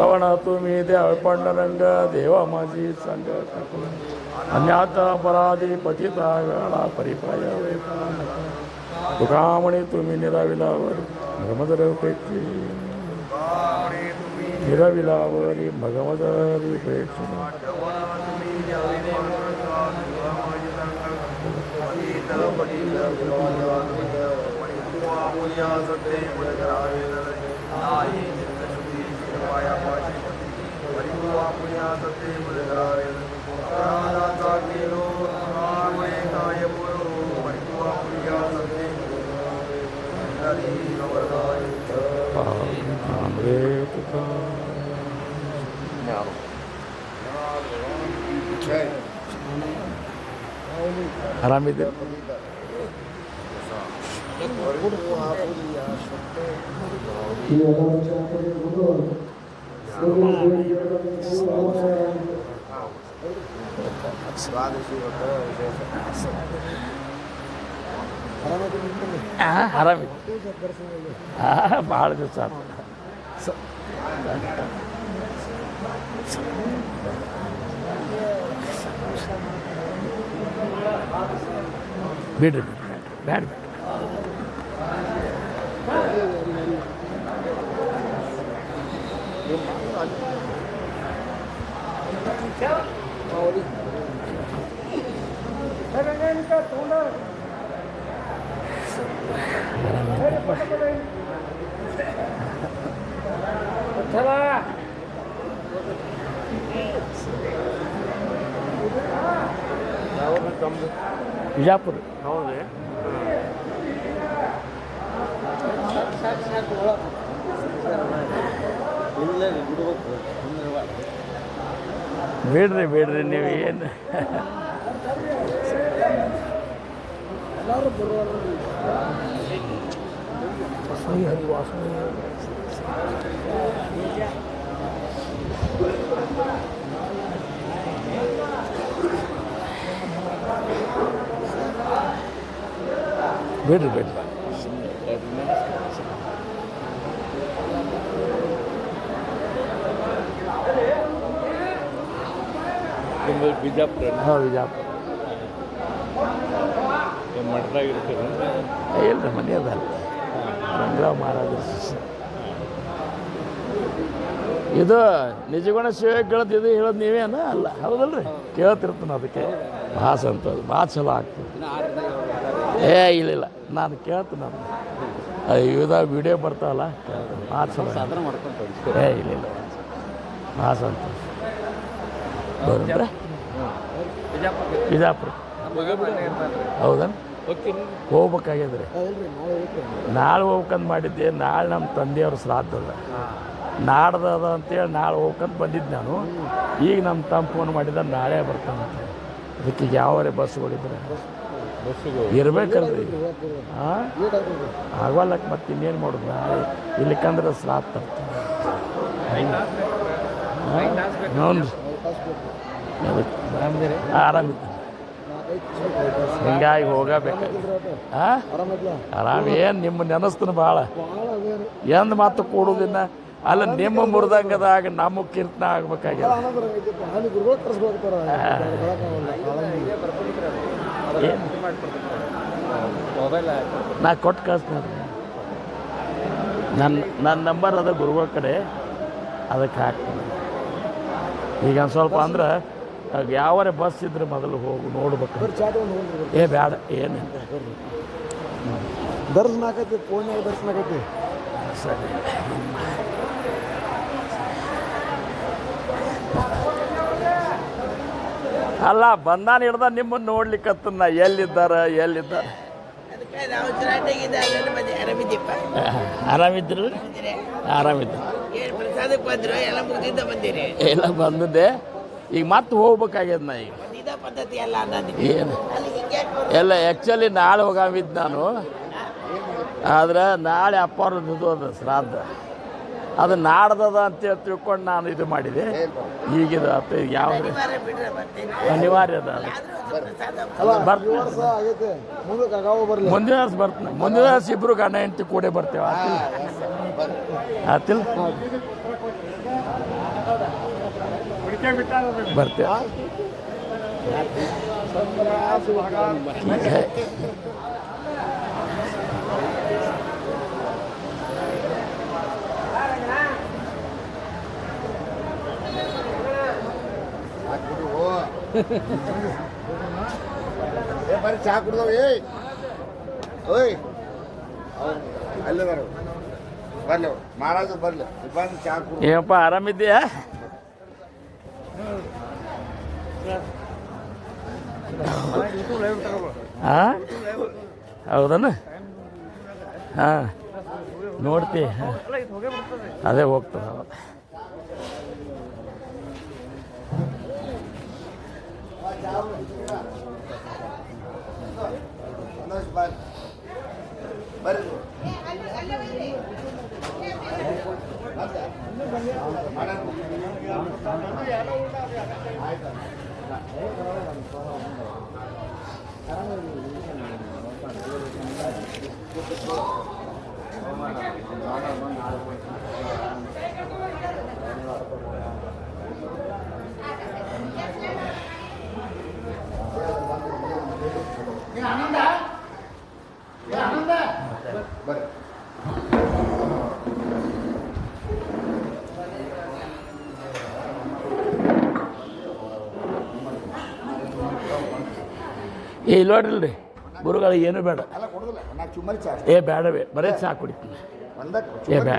श्रवण तुम्ही द्यावे पांडुरंग देवा माझी सांग अन्यात अपराधी पतिता वेळा परिपाय तुका म्हणे तुम्ही निराविलावर भगमदरपेक्षी निराविलावरी भगमदरपेक्षी ಆರಾಮಿದ್ದೀರಿ ಆರಾಮಿದ್ದೆ ಭಾಳ ದಿವಸ ಬಿಡ್ರಿ ಬ್ಯಾಡ ಬಿಜಾಪುರ ಹೌದು ಬೇಡ್ರಿ ಬೇಡ್ರಿ ನೀವು ಏನು ಬೇಡ್ರಿ ಬೇಡ್ರಿ ಬಿಜಾಪುರ ಹಾಂ ಬಿಜಾಪುರ ಮಠದಾಗಿರ್ತೀರ ಇಲ್ರಿ ಮನೆ ಅದಲ್ಲ ರಂಗರಾವ್ ಮಹಾರಾಜ ಇದು ನಿಜಗುಣ ಸೇವೆ ಕೇಳೋದು ಇದು ಹೇಳೋದು ನೀವೇನ ಅಲ್ಲ ಹೌದಲ್ರಿ ಕೇಳ್ತಿರ್ತಾನೆ ಅದಕ್ಕೆ ಭಾಳ ಸಂತೋಷ ಭಾಳ ಚಲೋ ಆಗ್ತದೆ ಇಲ್ಲ ನಾನು ಕೇಳ್ತೀನಿ ಅದು ಇವಾಗ ವಿಡಿಯೋ ಬರ್ತಾವಲ್ಲ ಭಾಳ ಚಲೋ ಇಲ್ಲ ಭಾಳ ಸಂತೋಷ ಬರೋದ್ರೆ ಬಿಜಾಪುರ ಹೌದಾ ಹೋಗ್ಬೇಕಾಗ್ಯದ್ರಿ ನಾಳೆ ಹೋಗ್ಬೇಕಂತ ಮಾಡಿದ್ದೆ ನಾಳೆ ನಮ್ಮ ತಂದೆಯವ್ರ ಶ್ರಾದ್ದ ಅದ ನಾಡ್ದದ ಅಂತೇಳಿ ನಾಳೆ ಹೋಗ್ಬೇಕಂತ ಬಂದಿದ್ದೆ ನಾನು ಈಗ ನಮ್ಮ ತಮ್ಮ ಫೋನ್ ಮಾಡಿದ ನಾಳೆ ಬರ್ತಾನೆ ಅದಕ್ಕೆ ಯಾವರೇ ಬಸ್ಗಳಿದ್ರೆ ಇರ್ಬೇಕಲ್ರಿ ಹಾಂ ಆಗವಲ್ಲಕ್ಕೆ ಮತ್ತೆ ಇನ್ನೇನು ಮಾಡೋದು ನಾಳೆ ಇಲ್ಲಿಕಂದ್ರೆ ಶ್ರಾದ್ದ ಹ್ಞೂ ಆರಾಮಿತ್ತು ಹಿಂಗಾಗಿ ಹೋಗಬೇಕಾಗಿ ಆರಾಮ ಏನು ನಿಮ್ಮ ನೆನಸ್ತಾನೆ ಭಾಳ ಎಂದು ಮಾತು ಕೊಡೋದಿನ್ನ ಅಲ್ಲ ನಿಮ್ಮ ಮುರಿದಂಗದಾಗ ನಮ್ಮ ಕೀರ್ತನ ಆಗ್ಬೇಕಾಗ್ಯದ ನಾ ಕೊಟ್ಟು ಕಳಿಸ್ತೀನಿ ನನ್ನ ನಂಬರ್ ಅದ ಗುರುಗಳ ಕಡೆ ಅದಕ್ಕೆ ಹಾಕ್ತೀನಿ ಈಗ ಒಂದು ಸ್ವಲ್ಪ ಅಂದ್ರೆ ಯಾವರೇ ಬಸ್ ಇದ್ರೆ ಮೊದಲು ಹೋಗು ನೋಡ್ಬೇಕು ಏ ಬೇಡ ಏನು ದರ್ಶನ ಆಗೈತಿ ಫೋನ್ಯಾಗ ದರ್ಶನ ಆಗೈತಿ ಸರಿ ಅಲ್ಲ ಬಂದಾನ ಹಿಡ್ದ ನಿಮ್ಮನ್ನು ನೋಡ್ಲಿಕ್ಕತ್ತನ್ನ ಎಲ್ಲಿದ್ದಾರೆ ಆರಾಮಿದ್ರು ಆರಾಮಿದ್ರು ಎಲ್ಲ ಬಂದಿದ್ದೆ ಈಗ ಮತ್ತೆ ಹೋಗ್ಬೇಕಾಗ್ಯದ ನಾ ಈಗ ಏನು ಎಲ್ಲ ಆ್ಯಕ್ಚುಲಿ ನಾಳೆ ಹೋಗಾಮಿದ್ದು ನಾನು ಆದ್ರೆ ನಾಳೆ ಅಪ್ಪವ್ರದ್ದು ಅದು ಶ್ರಾದ್ದ ಅದು ನಾಡ್ದದ ಅಂತೇಳಿ ತಿಳ್ಕೊಂಡು ನಾನು ಇದು ಮಾಡಿದೆ ಈಗಿದು ಅಪ್ಪ ಯಾವ ಅನಿವಾರ್ಯ ಅದ ಮುಂದಿನ ವರ್ಷ ಬರ್ತೀನಿ ಮುಂದಿನ ವರ್ಷ ಇಬ್ಬರು ಗಂಡ ಹೆಂಡತಿ ಕೂಡೇ ಬರ್ತೇವೆ ಆತಿಲ್ಲ ಬರ್ತೀವಿ ಬರೀ ಚಾ ಕುಡ್ದವ ಏಯ್ ಓಯ್ ಅಲ್ಲೇ ಬರೋ ಬರ್ಲಿ ಅವ್ರು ಮಹಾರಾಜರು ಬರ್ಲಿ ಬಂದು ಚಾ ಕುಡ್ದು ಏನಪ್ಪ ಆರಾಮಿದ್ದೀಯಾ ಹಾಂ ಹೌದನ ಹಾಂ ನೋಡ್ತಿ ಅದೇ ಹೋಗ್ತದೆ ಬರ್ರಿ ಬರ್ರಿ ಇಲ್ಲಿ ನೋಡ್ರಿ ಗುರುಗಳು ಏನು ಬೇಡ ಅಲ್ಲ ಕೊಡುದಿಲ್ಲ ನಾ ಚುಮ್ಮರಿ ಚಾ ಏ ಬೇಡವೇ ಬರೀ ಚಾ ಕುಡಿತೀನಿ ಒಂದಕ್ಕೆ ಏ ಬೇಡ